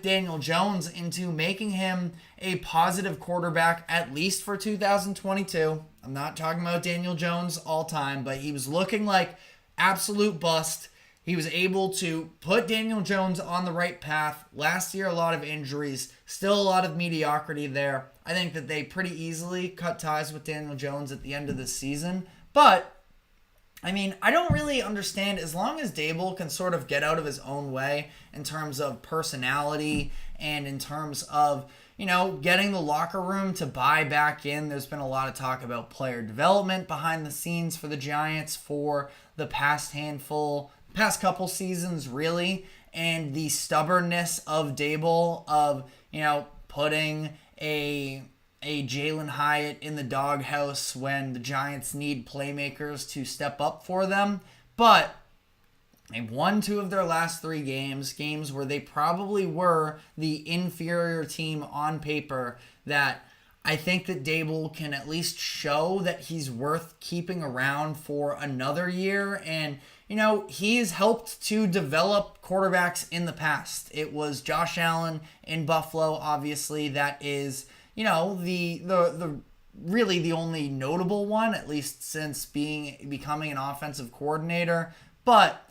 Daniel Jones into making him a positive quarterback, at least for 2022. I'm not talking about Daniel Jones all time, but he was looking like absolute bust. He was able to put Daniel Jones on the right path. Last year, a lot of injuries, still a lot of mediocrity there. I think that they pretty easily cut ties with Daniel Jones at the end of this season. But I don't really understand, as long as Daboll can sort of get out of his own way in terms of personality and in terms of, getting the locker room to buy back in. There's been a lot of talk about player development behind the scenes for the Giants for the past couple seasons, really, and the stubbornness of Daboll of, putting a Jalen Hyatt in the doghouse when the Giants need playmakers to step up for them. But they've won 2 of their last 3 games where they probably were the inferior team on paper that I think that Dable can at least show that he's worth keeping around for another year. And, he's helped to develop quarterbacks in the past. It was Josh Allen in Buffalo, obviously. That is, the really the only notable one, at least since becoming an offensive coordinator. But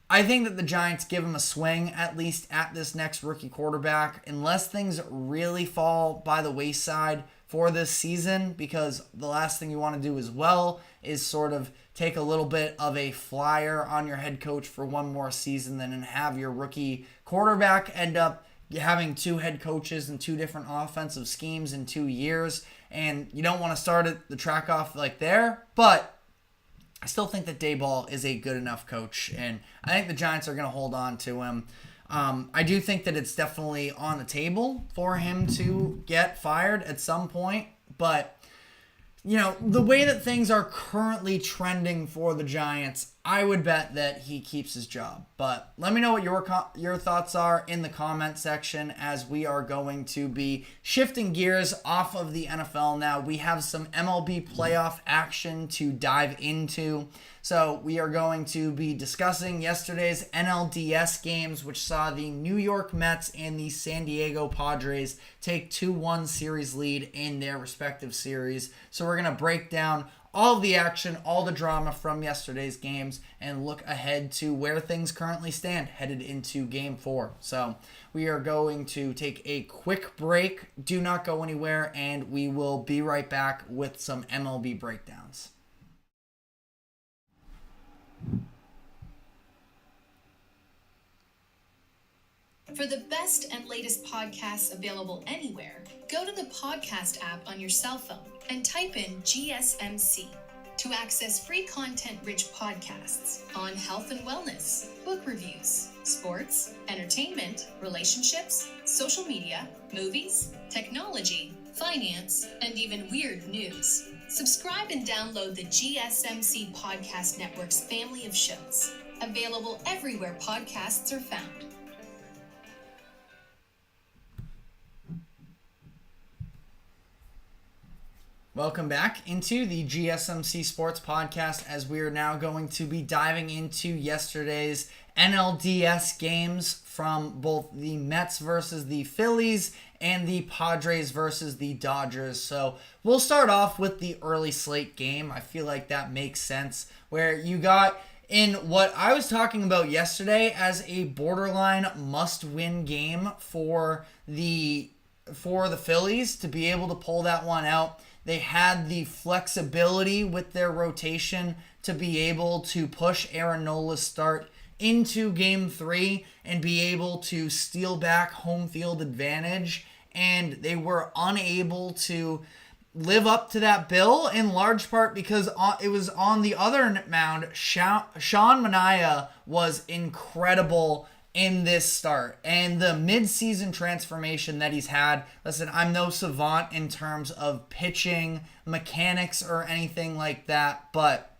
I think that the Giants give him a swing, at least at this next rookie quarterback, unless things really fall by the wayside for this season, because the last thing you want to do as well is sort of take a little bit of a flyer on your head coach for one more season, then have your rookie quarterback end up having two head coaches and two different offensive schemes in 2 years, and you don't want to start the track off like there. But I still think that Daboll is a good enough coach, and I think the Giants are going to hold on to him. I do think that it's definitely on the table for him to get fired at some point, but the way that things are currently trending for the Giants, I would bet that he keeps his job. But let me know what your thoughts are in the comment section, as we are going to be shifting gears off of the NFL now. We have some MLB playoff action to dive into. So we are going to be discussing yesterday's NLDS games, which saw the New York Mets and the San Diego Padres take 2-1 series lead in their respective series. So we're going to break down all of the action, all the drama from yesterday's games, and look ahead to where things currently stand headed into Game 4. So we are going to take a quick break. Do not go anywhere, and we will be right back with some MLB breakdowns. For the best and latest podcasts available anywhere, go to the podcast app on your cell phone and type in GSMC to access free content-rich podcasts on health and wellness, book reviews, sports, entertainment, relationships, social media, movies, technology, finance, and even weird news. Subscribe and download the GSMC Podcast Network's family of shows, available everywhere podcasts are found. Welcome back into the GSMC Sports Podcast, as we are now going to be diving into yesterday's NLDS games from both the Mets versus the Phillies and the Padres versus the Dodgers. So we'll start off with the early slate game. I feel like that makes sense, where you got in what I was talking about yesterday as a borderline must-win game for the Phillies to be able to pull that one out. They had the flexibility with their rotation to be able to push Aaron Nola's start into Game 3 and be able to steal back home field advantage. And they were unable to live up to that bill, in large part because it was on the other mound. Sean Manaea was incredible in this start, and the mid-season transformation that he's had. Listen, I'm no savant in terms of pitching mechanics or anything like that, but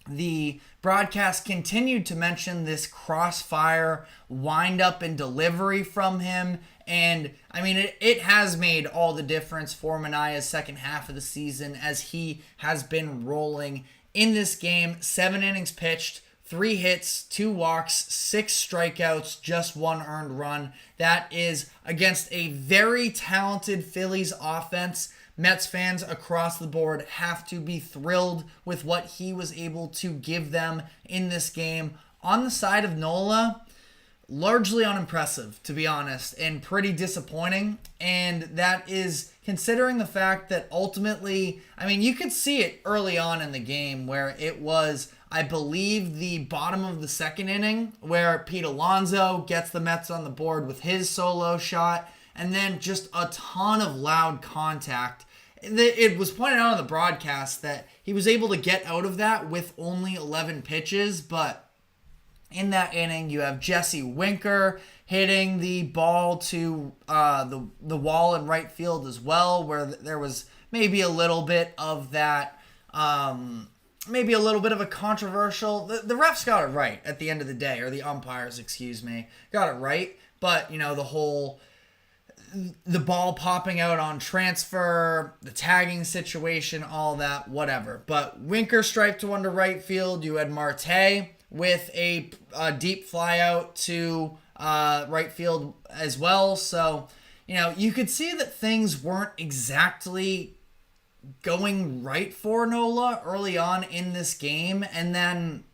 the broadcast continued to mention this crossfire wind-up and delivery from him, and I mean, it has made all the difference for Manaea's second half of the season, as he has been rolling in this game. 7 innings pitched, 3 hits, 2 walks, 6 strikeouts, just 1 earned run. That is against a very talented Phillies offense. Mets fans across the board have to be thrilled with what he was able to give them in this game. On the side of Nola, largely unimpressive, to be honest, and pretty disappointing. And that is considering the fact that ultimately, I mean, you could see it early on in the game where it was, I believe, the bottom of the second inning where Pete Alonso gets the Mets on the board with his solo shot, and then just a ton of loud contact. It was pointed out on the broadcast that he was able to get out of that with only 11 pitches, but in that inning, you have Jesse Winker hitting the ball to the wall in right field as well, where there was maybe a little bit of that, maybe a little bit of a controversial. The refs got it right at the end of the day, or the umpires, excuse me, got it right. But, you know, the whole the ball popping out on transfer, the tagging situation, all that, whatever. But Winker striped to one to right field. You had Marte with a deep fly out to right field as well. So, you could see that things weren't exactly going right for Nola early on in this game. And then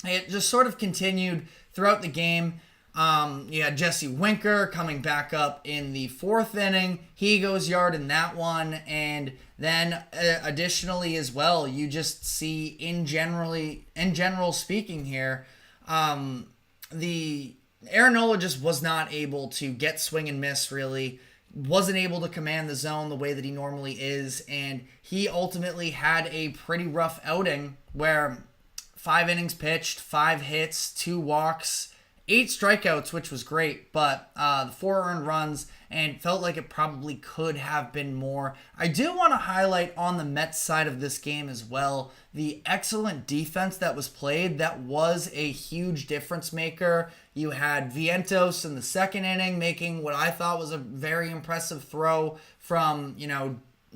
it just sort of continued throughout the game. You had Jesse Winker coming back up in the 4th inning. He goes yard in that one. And then additionally as well, you just see in general speaking here, the Aaron Nola just was not able to get swing and miss really. Wasn't able to command the zone the way that he normally is. And he ultimately had a pretty rough outing where 5 innings pitched, 5 hits, 2 walks, 8 strikeouts, which was great, but the 4 earned runs, and felt like it probably could have been more. I do want to highlight on the Mets side of this game as well, the excellent defense that was played. That was a huge difference maker. You had Vientos in the 2nd inning making what I thought was a very impressive throw from,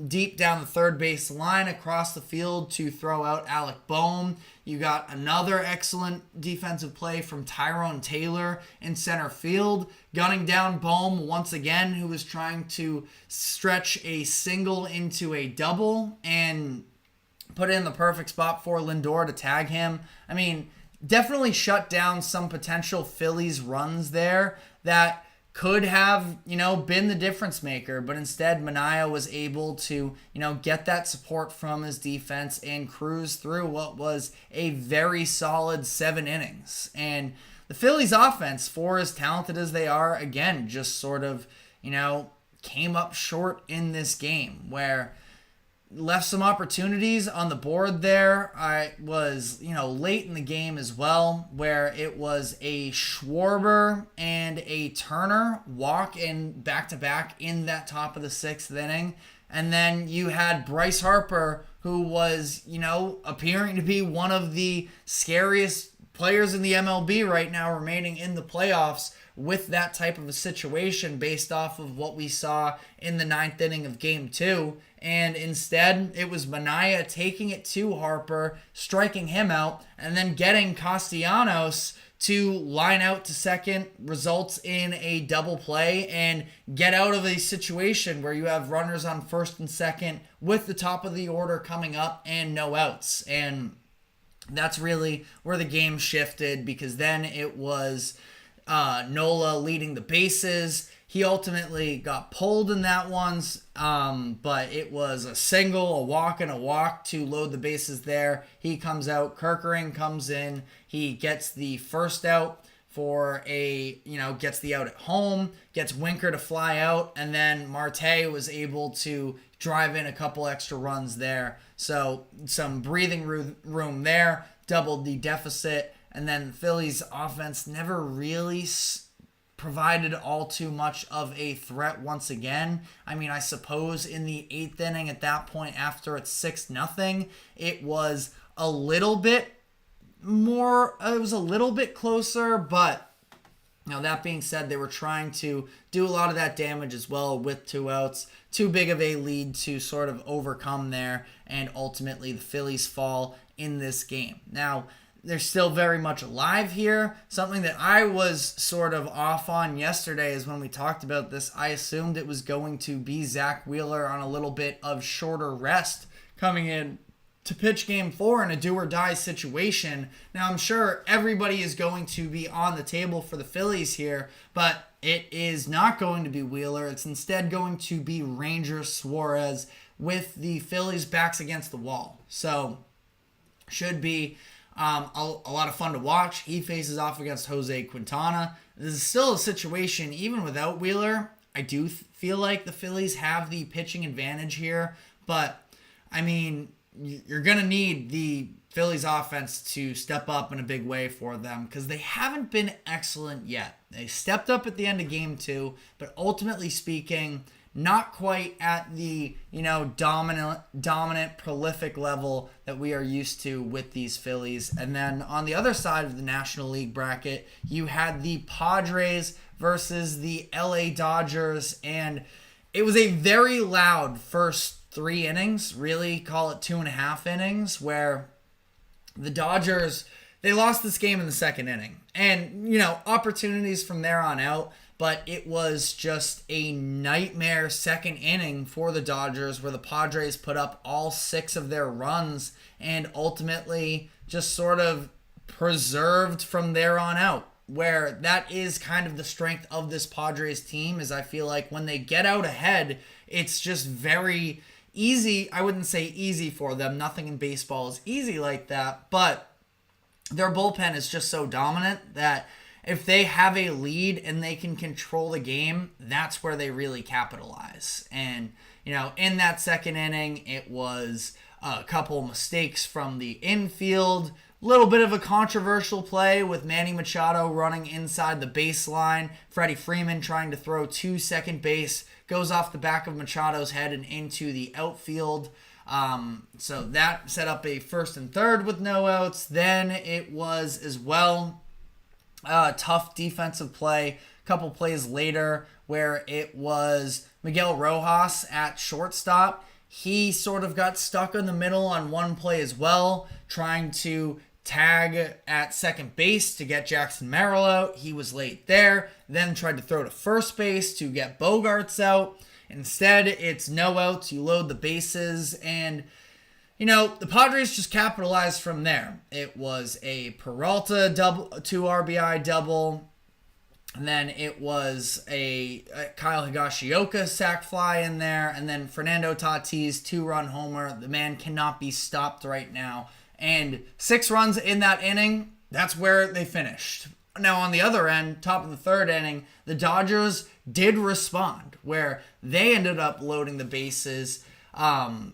deep down the third base line across the field to throw out Alec Bohm. You got another excellent defensive play from Tyrone Taylor in center field, gunning down Bohm once again, who was trying to stretch a single into a double and put it in the perfect spot for Lindor to tag him. I mean, definitely shut down some potential Phillies runs there that could have, been the difference maker, but instead Manaea was able to, get that support from his defense and cruise through what was a very solid 7 innings. And the Phillies offense, for as talented as they are, again, just sort of, came up short in this game where left some opportunities on the board there. I was, late in the game as well, where it was a Schwarber and a Turner walk in back-to-back in that top of the 6th inning. And then you had Bryce Harper, who was, appearing to be one of the scariest players in the MLB right now remaining in the playoffs with that type of a situation based off of what we saw in the 9th inning of Game 2. And instead, it was Manaea taking it to Harper, striking him out, and then getting Castellanos to line out to second, results in a double play, and get out of a situation where you have runners on first and second with the top of the order coming up and no outs. And that's really where the game shifted, because then it was Nola leading the bases. He ultimately got pulled in that one, but it was a single, a walk, and a walk to load the bases there. He comes out, Kerkering comes in, he gets the first out for gets the out at home, gets Winker to fly out, and then Marte was able to drive in a couple extra runs there. So some breathing room there, doubled the deficit, and then the Phillies offense never really provided all too much of a threat once again. I mean, I suppose in the 8th inning at that point, after it's 6-0, it was a little bit more, it was a little bit closer, but that being said, they were trying to do a lot of that damage as well with 2 outs. Too big of a lead to sort of overcome there, and ultimately the Phillies fall in this game. Now, they're still very much alive here. Something that I was sort of off on yesterday is when we talked about this, I assumed it was going to be Zach Wheeler on a little bit of shorter rest coming in to pitch Game 4 in a do-or-die situation. Now, I'm sure everybody is going to be on the table for the Phillies here, but it is not going to be Wheeler. It's instead going to be Ranger Suarez with the Phillies' backs against the wall. So, should be a lot of fun to watch. He faces off against Jose Quintana. This is still a situation, even without Wheeler, I do feel like the Phillies have the pitching advantage here. But, I mean, you're going to need the Phillies offense to step up in a big way for them, because they haven't been excellent yet. They stepped up at the end of Game 2, but ultimately speaking, not quite at the, dominant, prolific level that we are used to with these Phillies. And then on the other side of the National League bracket, you had the Padres versus the LA Dodgers, and it was a very loud first 3 innings, really call it 2.5 innings, where the Dodgers, they lost this game in the second inning. And, opportunities from there on out, but it was just a nightmare second inning for the Dodgers where the Padres put up all 6 of their runs and ultimately just sort of preserved from there on out. Where that is kind of the strength of this Padres team, is I feel like when they get out ahead, it's just very easy. I wouldn't say easy for them. Nothing in baseball is easy like that, but their bullpen is just so dominant that if they have a lead and they can control the game, that's where they really capitalize. And, in that second inning, it was a couple mistakes from the infield, little bit of a controversial play with Manny Machado running inside the baseline. Freddie Freeman trying to throw to second base, goes off the back of Machado's head and into the outfield. So that set up a first and third with no outs. Then it was as well tough defensive play a couple plays later where it was Miguel Rojas at shortstop. He sort of got stuck in the middle on one play as well, trying to tag at second base to get Jackson Merrill out. He was late there, then tried to throw to first base to get Bogarts out. Instead, it's no outs, you load the bases, and the Padres just capitalized from there. It was a Peralta double, 2 RBI double, and then it was a Kyle Higashioka sac fly in there, and then Fernando Tatis 2-run homer. The man cannot be stopped right now. And 6 runs in that inning, that's where they finished. Now on the other end, top of the third inning, the Dodgers did respond, where they ended up loading the bases. And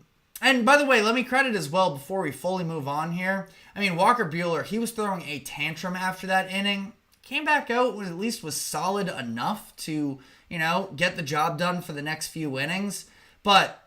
by the way, let me credit as well before we fully move on here. Walker Buehler, he was throwing a tantrum after that inning. Came back out when at least was solid enough to, get the job done for the next few innings. But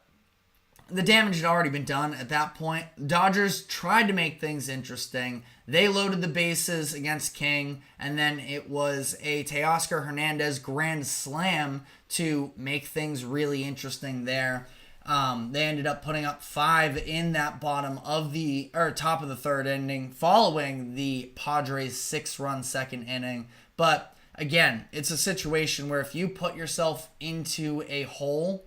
the damage had already been done at that point. Dodgers tried to make things interesting. They loaded the bases against King, and then it was a Teoscar Hernandez grand slam to make things really interesting there. They ended up putting up 5 in that top of the third inning, following the Padres' 6-run second inning. But again, it's a situation where if you put yourself into a hole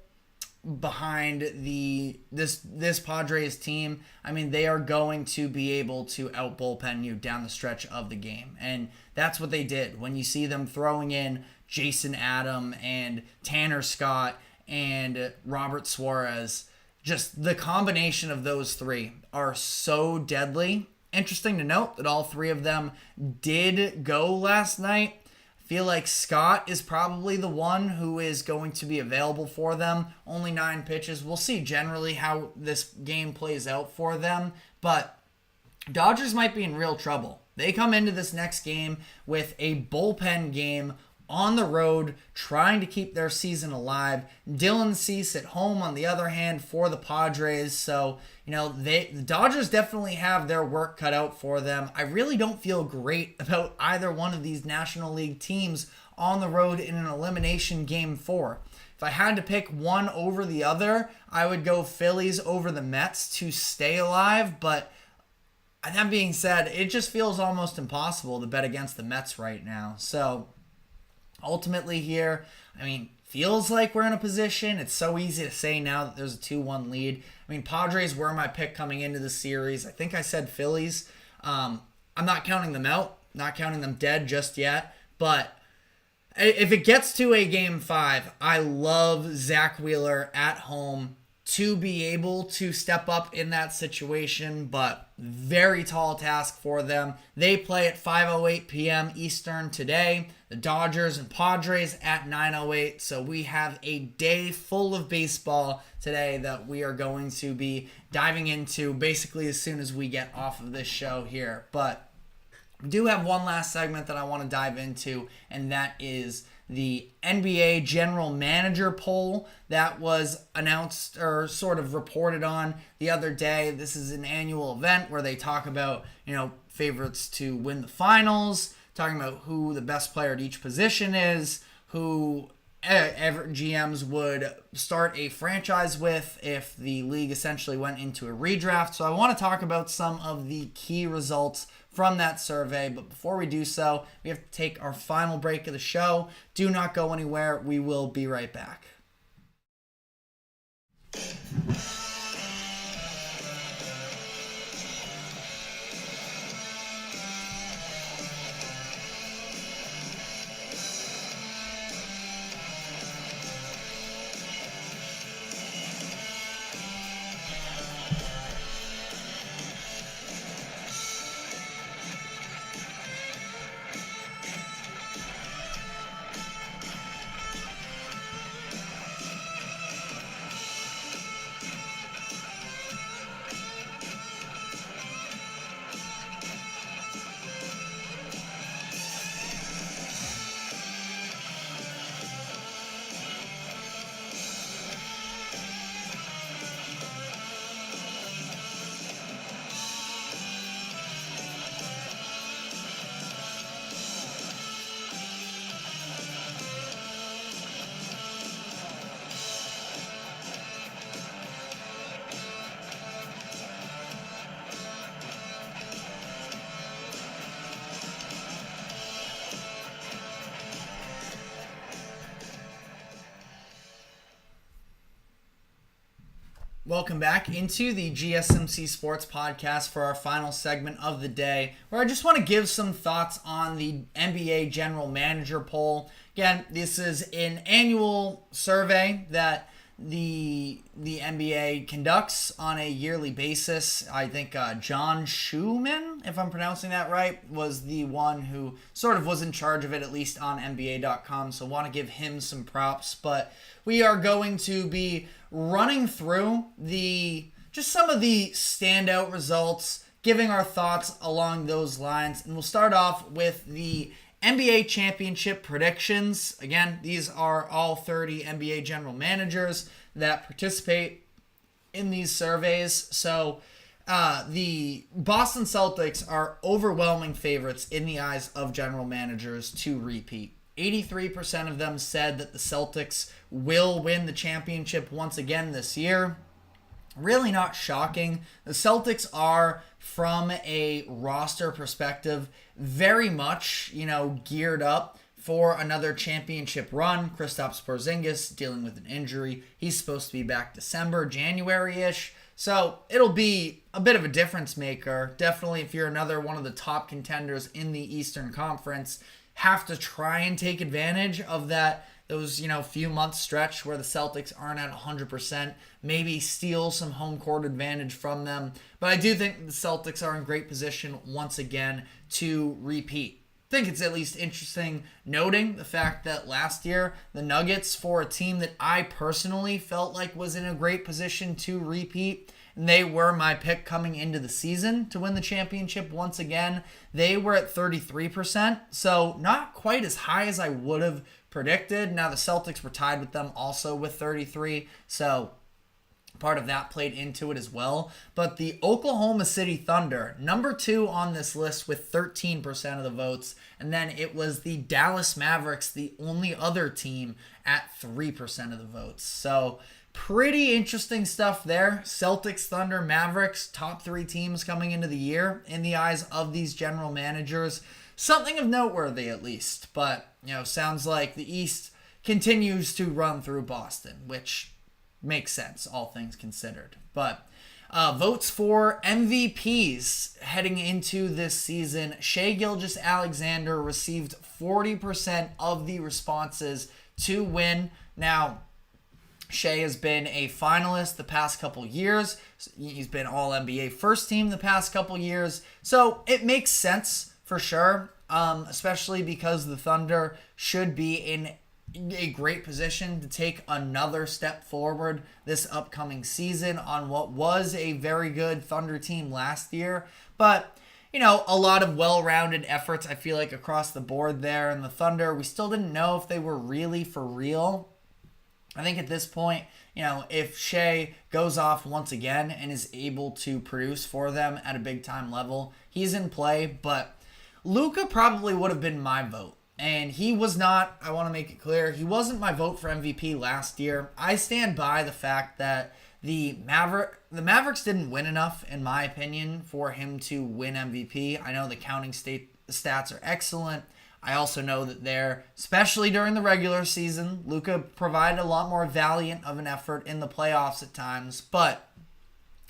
behind this Padres team, they are going to be able to out bullpen you down the stretch of the game. And that's what they did. When you see them throwing in Jason Adam and Tanner Scott and Robert Suarez, just the combination of those 3 are so deadly. Interesting to note that all 3 of them did go last night. I feel like Scott is probably the one who is going to be available for them. Only 9 pitches. We'll see generally how this game plays out for them. But Dodgers might be in real trouble. They come into this next game with a bullpen game on the road, trying to keep their season alive. Dylan Cease at home, on the other hand, for the Padres. So, the Dodgers definitely have their work cut out for them. I really don't feel great about either one of these National League teams on the road in an elimination game 4. If I had to pick one over the other, I would go Phillies over the Mets to stay alive. But that being said, it just feels almost impossible to bet against the Mets right now. So ultimately here, feels like we're in a position. It's so easy to say now that there's a 2-1 lead. Padres were my pick coming into the series. I think I said Phillies. I'm not counting them out, not counting them dead just yet. But if it gets to a game 5, I love Zach Wheeler at home to be able to step up in that situation, but very tall task for them. They play at 5:08 p.m. Eastern today. The Dodgers and Padres at 9:08. So we have a day full of baseball today that we are going to be diving into basically as soon as we get off of this show here. But We do have one last segment that I want to dive into, and that is the NBA General Manager poll that was announced or sort of reported on the other day. This is an annual event where they talk about, favorites to win the finals, talking about who the best player at each position is, who GMs would start a franchise with if the league essentially went into a redraft. So I want to talk about some of the key results from that survey. But before we do so, we have to take our final break of the show. Do not go anywhere. We will be right back. Welcome back into the GSMC Sports Podcast for our final segment of the day, where I just want to give some thoughts on the NBA General Manager poll. Again, this is an annual survey that the NBA conducts on a yearly basis. I think John Schumann, if I'm pronouncing that right, was the one who sort of was in charge of it, at least on NBA.com, so want to give him some props. But we are going to be running through just some of the standout results, giving our thoughts along those lines. And we'll start off with the NBA championship predictions. Again, these are all 30 NBA general managers that participate in these surveys. So the Boston Celtics are overwhelming favorites in the eyes of general managers to repeat. 83% of them said that the Celtics will win the championship once again this year. Really not shocking. The Celtics are, from a roster perspective, very much, geared up for another championship run. Kristaps Porzingis dealing with an injury. He's supposed to be back December, January-ish. So it'll be a bit of a difference maker. Definitely if you're another one of the top contenders in the Eastern Conference, have to try and take advantage of those few months stretch where the Celtics aren't at 100%, maybe steal some home court advantage from them. But I do think the Celtics are in great position once again to repeat. I think it's at least interesting noting the fact that last year the Nuggets, for a team that I personally felt like was in a great position to repeat, and they were my pick coming into the season to win the championship once again, they were at 33%, so not quite as high as I would have predicted. Now the Celtics were tied with them also with 33, so part of that played into it as well. But the Oklahoma City Thunder, number 2 on this list with 13% of the votes, and then it was the Dallas Mavericks, the only other team, at 3% of the votes. So pretty interesting stuff there. Celtics, Thunder, Mavericks, top 3 teams coming into the year in the eyes of these general managers. Something of noteworthy at least, but sounds like the East continues to run through Boston, which makes sense, all things considered. But votes for MVPs heading into this season, Shai Gilgeous-Alexander received 40% of the responses to win. Now, Shai has been a finalist the past couple years. He's been All-NBA first team the past couple years. So it makes sense for sure, especially because the Thunder should be in a great position to take another step forward this upcoming season on what was a very good Thunder team last year. But a lot of well-rounded efforts, I feel like, across the board there. And the Thunder, we still didn't know if they were really for real. I think at this point, if Shea goes off once again and is able to produce for them at a big-time level, he's in play. But Luka probably would have been my vote. And he was not, I want to make it clear, he wasn't my vote for MVP last year. I stand by the fact that the Mavericks didn't win enough, in my opinion, for him to win MVP. I know the counting stats are excellent. I also know that there, especially during the regular season, Luka provided a lot more valiant of an effort in the playoffs at times, but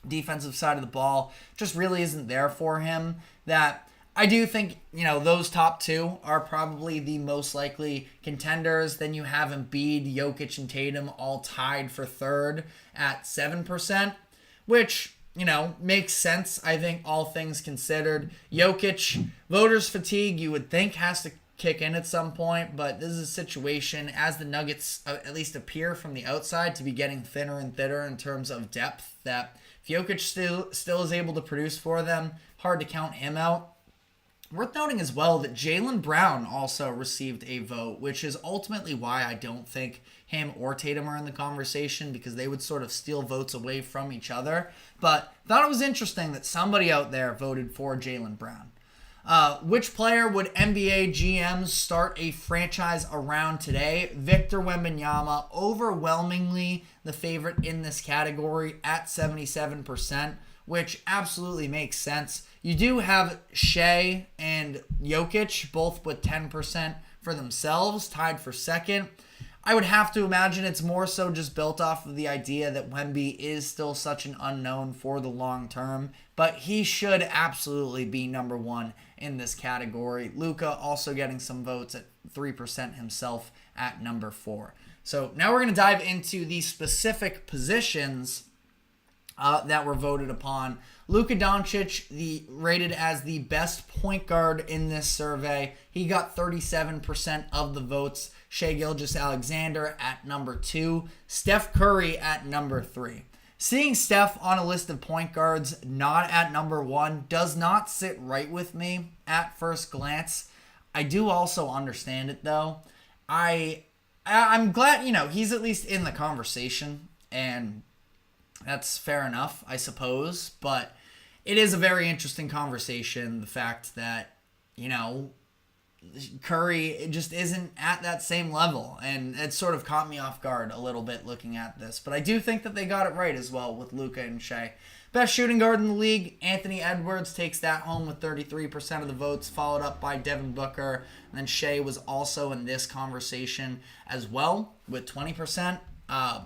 defensive side of the ball just really isn't there for him. That I do think, those top two are probably the most likely contenders. Then you have Embiid, Jokic, and Tatum all tied for third at 7%, which, makes sense, I think, all things considered. Jokic, voters fatigue, you would think, has to kick in at some point, but this is a situation, as the Nuggets at least appear from the outside to be getting thinner and thinner in terms of depth, that if Jokic still is able to produce for them, hard to count him out. Worth noting as well that Jaylen Brown also received a vote, which is ultimately why I don't think him or Tatum are in the conversation, because they would sort of steal votes away from each other. But thought it was interesting that somebody out there voted for Jaylen Brown. Which player would NBA GMs start a franchise around today? Victor Wembanyama, overwhelmingly the favorite in this category at 77%, which absolutely makes sense. You do have Shea and Jokic, both with 10% for themselves, tied for second. I would have to imagine it's more so just built off of the idea that Wemby is still such an unknown for the long term, but he should absolutely be number one in this category. Luka also getting some votes at 3% himself at number 4. So now we're going to dive into the specific positions that were voted upon. Luka Doncic, rated as the best point guard in this survey. He got 37% of the votes. Shai Gilgeous-Alexander at number 2. Steph Curry at number 3. Seeing Steph on a list of point guards not at number 1 does not sit right with me at first glance. I do also understand it, though. I'm glad, he's at least in the conversation, and that's fair enough, I suppose, but it is a very interesting conversation, the fact that, Curry just isn't at that same level, and it sort of caught me off guard a little bit looking at this, but I do think that they got it right as well with Luka and Shai. Best shooting guard in the league, Anthony Edwards takes that home with 33% of the votes, followed up by Devin Booker, and then Shai was also in this conversation as well with 20%.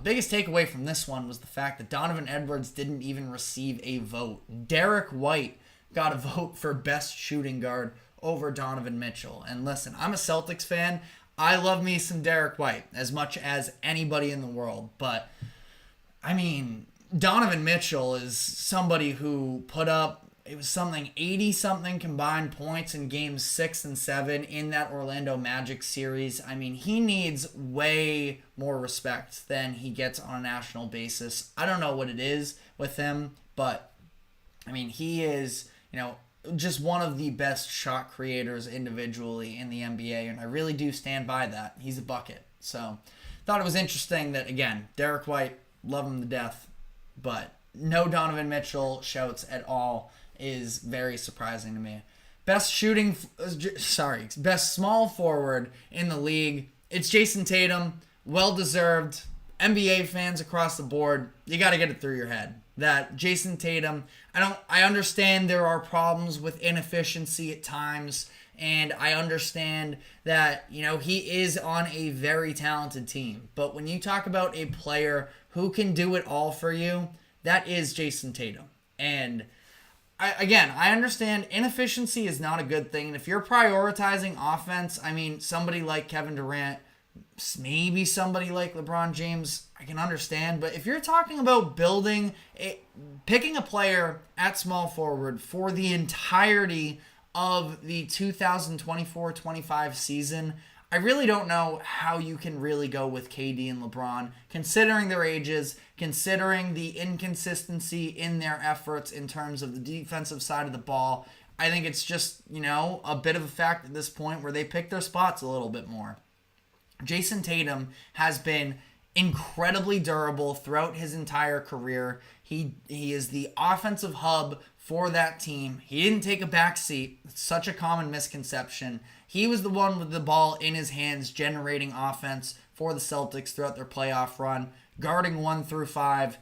Biggest takeaway from this one was the fact that Donovan Edwards didn't even receive a vote. Derek White got a vote for best shooting guard over Donovan Mitchell. And listen, I'm a Celtics fan. I love me some Derek White as much as anybody in the world. But, Donovan Mitchell is somebody who put up, it was something 80-something combined points in games 6 and 7 in that Orlando Magic series. He needs way more respect than he gets on a national basis. I don't know what it is with him, but, he is, just one of the best shot creators individually in the NBA, and I really do stand by that. He's a bucket. So, thought it was interesting that, again, Derek White, love him to death, but no Donovan Mitchell shouts at all is very surprising to me. Best small forward in the league, it's Jason Tatum. Well-deserved. NBA fans across the board, you got to get it through your head that Jason Tatum, I understand there are problems with inefficiency at times, and I understand that, he is on a very talented team. But when you talk about a player who can do it all for you, that is Jason Tatum. And I understand inefficiency is not a good thing. And if you're prioritizing offense, somebody like Kevin Durant, maybe somebody like LeBron James, I can understand. But if you're talking about picking a player at small forward for the entirety of the 2024-25 season, I really don't know how you can really go with KD and LeBron, considering their ages, considering the inconsistency in their efforts in terms of the defensive side of the ball. I think it's just, a bit of a fact at this point where they pick their spots a little bit more. Jason Tatum has been incredibly durable throughout his entire career. He is the offensive hub for that team. He didn't take a back seat. It's such a common misconception. He was the one with the ball in his hands generating offense for the Celtics throughout their playoff run, guarding 1 through 5.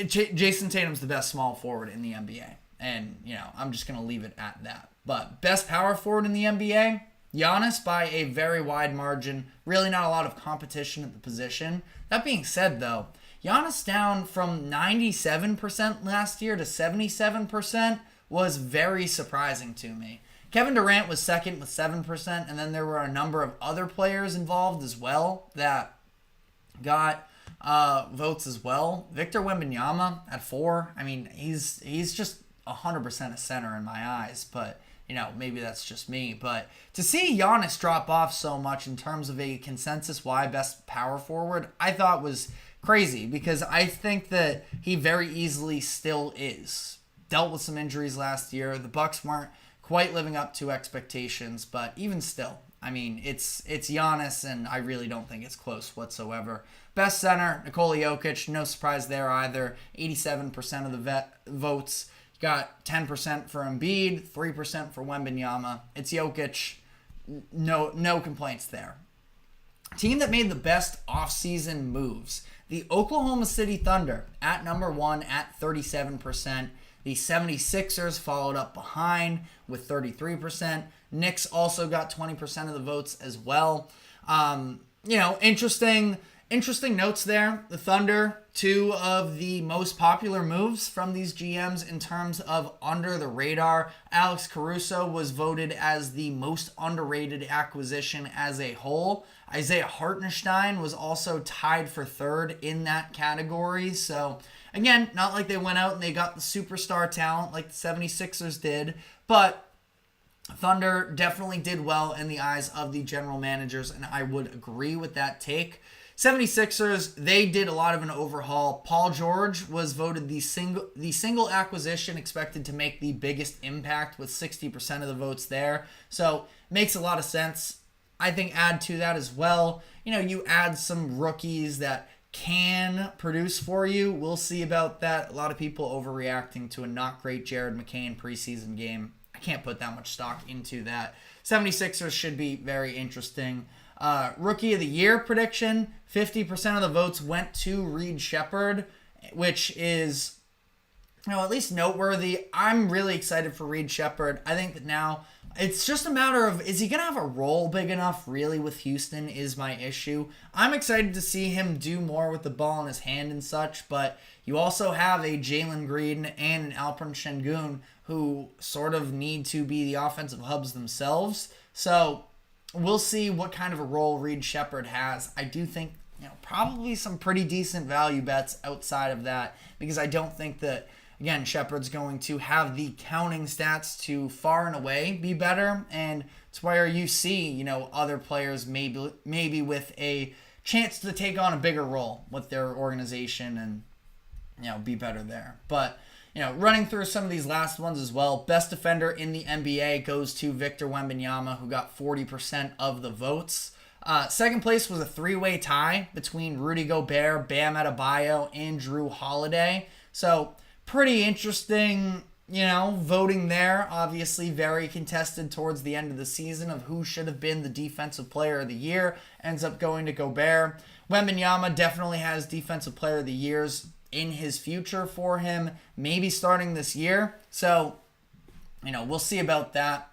Jason Tatum's the best small forward in the NBA. And, I'm just going to leave it at that. But best power forward in the NBA, Giannis by a very wide margin. Really not a lot of competition at the position. That being said, though, Giannis down from 97% last year to 77% was very surprising to me. Kevin Durant was second with 7%, and then there were a number of other players involved as well that got votes as well. Victor Wembanyama at 4. I mean, he's just 100% a center in my eyes, but maybe that's just me. But to see Giannis drop off so much in terms of a consensus-wide best power forward, I thought was crazy because I think that he very easily still is. Dealt with some injuries last year. The Bucks weren't quite living up to expectations, but even still, I mean, it's Giannis, and I really don't think it's close whatsoever. Best center, Nikola Jokic, no surprise there either. 87% of the votes. Got 10% for Embiid, 3% for Wembanyama. It's Jokic. No complaints there. Team that made the best offseason moves. The Oklahoma City Thunder at number 1 at 37%. The 76ers followed up behind with 33%. Knicks also got 20% of the votes as well. Interesting notes there. The Thunder, 2 of the most popular moves from these GMs in terms of under the radar. Alex Caruso was voted as the most underrated acquisition as a whole. Isaiah Hartenstein was also tied for 3rd in that category. So, again, not like they went out and they got the superstar talent like the 76ers did, but Thunder definitely did well in the eyes of the general managers, and I would agree with that take. 76ers, they did a lot of an overhaul. Paul George was voted the single acquisition expected to make the biggest impact with 60% of the votes there. So, makes a lot of sense. I think add to that as well, you add some rookies that can produce for you. We'll see about that. A lot of people overreacting to a not great Jerod Maye preseason game. I can't put that much stock into that. 76ers should be very interesting. Rookie of the Year prediction, 50% of the votes went to Reed Sheppard, which is, at least noteworthy. I'm really excited for Reed Sheppard. I think that now it's just a matter of, is he going to have a role big enough really with Houston is my issue. I'm excited to see him do more with the ball in his hand and such, but you also have a Jalen Green and an Alperen Şengün who sort of need to be the offensive hubs themselves. So we'll see what kind of a role Reed Sheppard has. I do think, probably some pretty decent value bets outside of that, because I don't think that, again, Sheppard's going to have the counting stats to far and away be better, and it's where you see, other players maybe with a chance to take on a bigger role with their organization and, be better there. But, running through some of these last ones as well, best defender in the NBA goes to Victor Wembanyama, who got 40% of the votes. Second place was a 3-way tie between Rudy Gobert, Bam Adebayo, and Drew Holiday. So, pretty interesting, voting there. Obviously very contested towards the end of the season of who should have been the defensive player of the year. Ends up going to Gobert. Wembanyama definitely has defensive player of the years in his future for him, maybe starting this year. So, we'll see about that.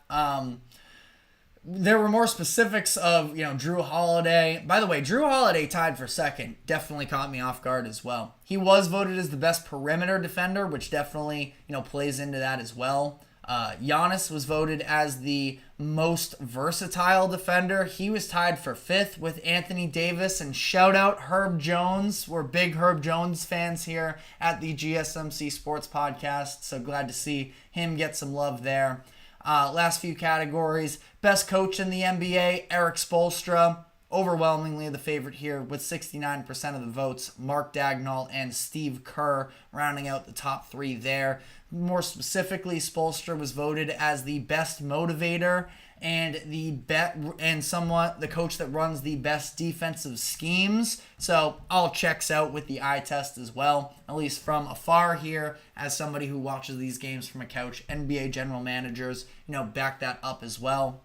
There were more specifics of, Drew Holiday. By the way, Drew Holiday tied for second. Definitely caught me off guard as well. He was voted as the best perimeter defender, which definitely, plays into that as well. Giannis was voted as the most versatile defender. He was tied for 5th with Anthony Davis. And shout out Herb Jones. We're big Herb Jones fans here at the GSMC Sports Podcast. So glad to see him get some love there. Last few categories. Best coach in the NBA, Eric Spoelstra. Overwhelmingly the favorite here with 69% of the votes. Mark Dagnall and Steve Kerr rounding out the top 3 there. More specifically, Spoelstra was voted as the best motivator and somewhat the coach that runs the best defensive schemes. So all checks out with the eye test as well, at least from afar here, as somebody who watches these games from a couch. NBA general managers, back that up as well.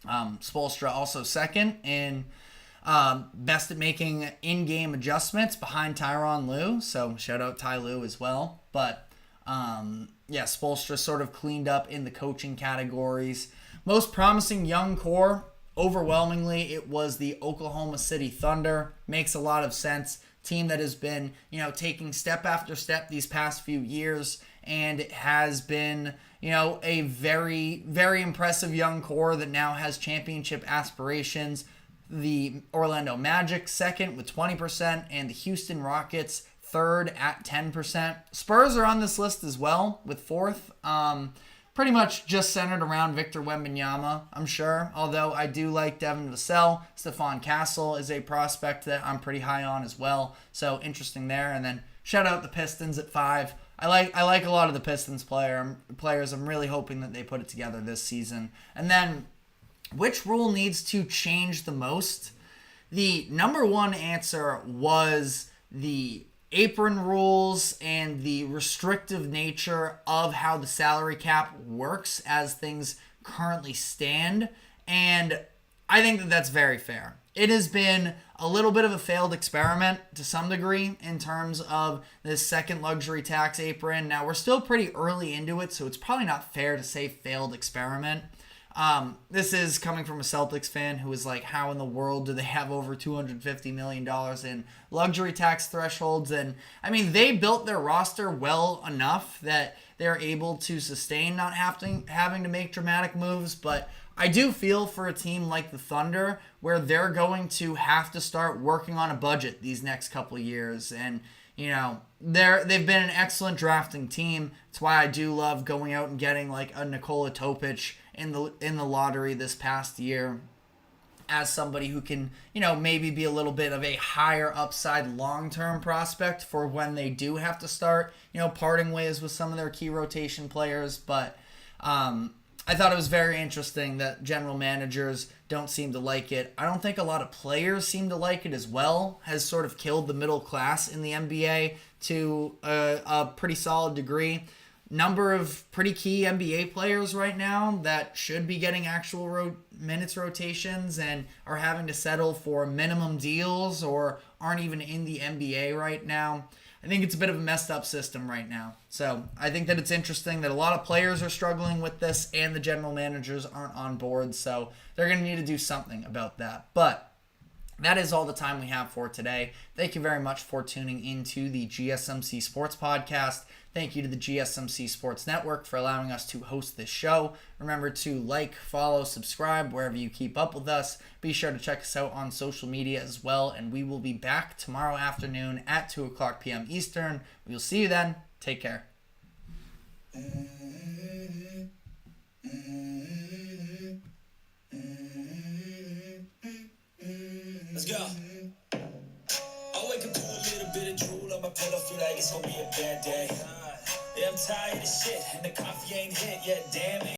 Spoelstra also second in best at making in-game adjustments behind Tyronn Lue. So shout out Ty Lue as well. But Spoelstra sort of cleaned up in the coaching categories. Most promising young core, overwhelmingly, it was the Oklahoma City Thunder. Makes a lot of sense. Team that has been, taking step after step these past few years, and it has been, a very, very impressive young core that now has championship aspirations. The Orlando Magic second with 20%, and the Houston Rockets third at 10%. Spurs are on this list as well with fourth. Pretty much just centered around Victor Wembanyama, I'm sure. Although I do like Devin Vassell. Stephon Castle is a prospect that I'm pretty high on as well. So interesting there. And then shout out the Pistons at 5. I like a lot of the Pistons players. I'm really hoping that they put it together this season. And then, which rule needs to change the most? The number one answer was the apron rules and the restrictive nature of how the salary cap works as things currently stand. And I think that that's very fair. It has been a little bit of a failed experiment to some degree in terms of this second luxury tax apron. Now, we're still pretty early into it, so it's probably not fair to say failed experiment. This is coming from a Celtics fan who is like, how in the world do they have over $250 million in luxury tax thresholds? And I mean, they built their roster well enough that they're able to sustain not having to make dramatic moves. But I do feel for a team like the Thunder where they're going to have to start working on a budget these next couple of years. And they've been an excellent drafting team. That's why I do love going out and getting like a Nikola Topic in the lottery this past year as somebody who can, maybe be a little bit of a higher upside long-term prospect for when they do have to start, parting ways with some of their key rotation players. But I thought it was very interesting that general managers don't seem to like it. I don't think a lot of players seem to like it as well. Has sort of killed the middle class in the NBA to a pretty solid degree. Number of pretty key NBA players right now that should be getting actual minutes rotations and are having to settle for minimum deals or aren't even in the NBA right now. I think it's a bit of a messed up system right now. So I think that it's interesting that a lot of players are struggling with this and the general managers aren't on board. So they're going to need to do something about that. But that is all the time we have for today. Thank you very much for tuning into the GSMC Sports Podcast. Thank you to the GSMC Sports Network for allowing us to host this show. Remember to like, follow, subscribe wherever you keep up with us. Be sure to check us out on social media as well, and we will be back tomorrow afternoon at 2 o'clock p.m. Eastern. We will see you then. Take care. Let's go. I wake up to a little bit of drool on my pillow, feel like it's gonna be a bad day. Yeah, I'm tired of shit, and the coffee ain't hit yet, damn it.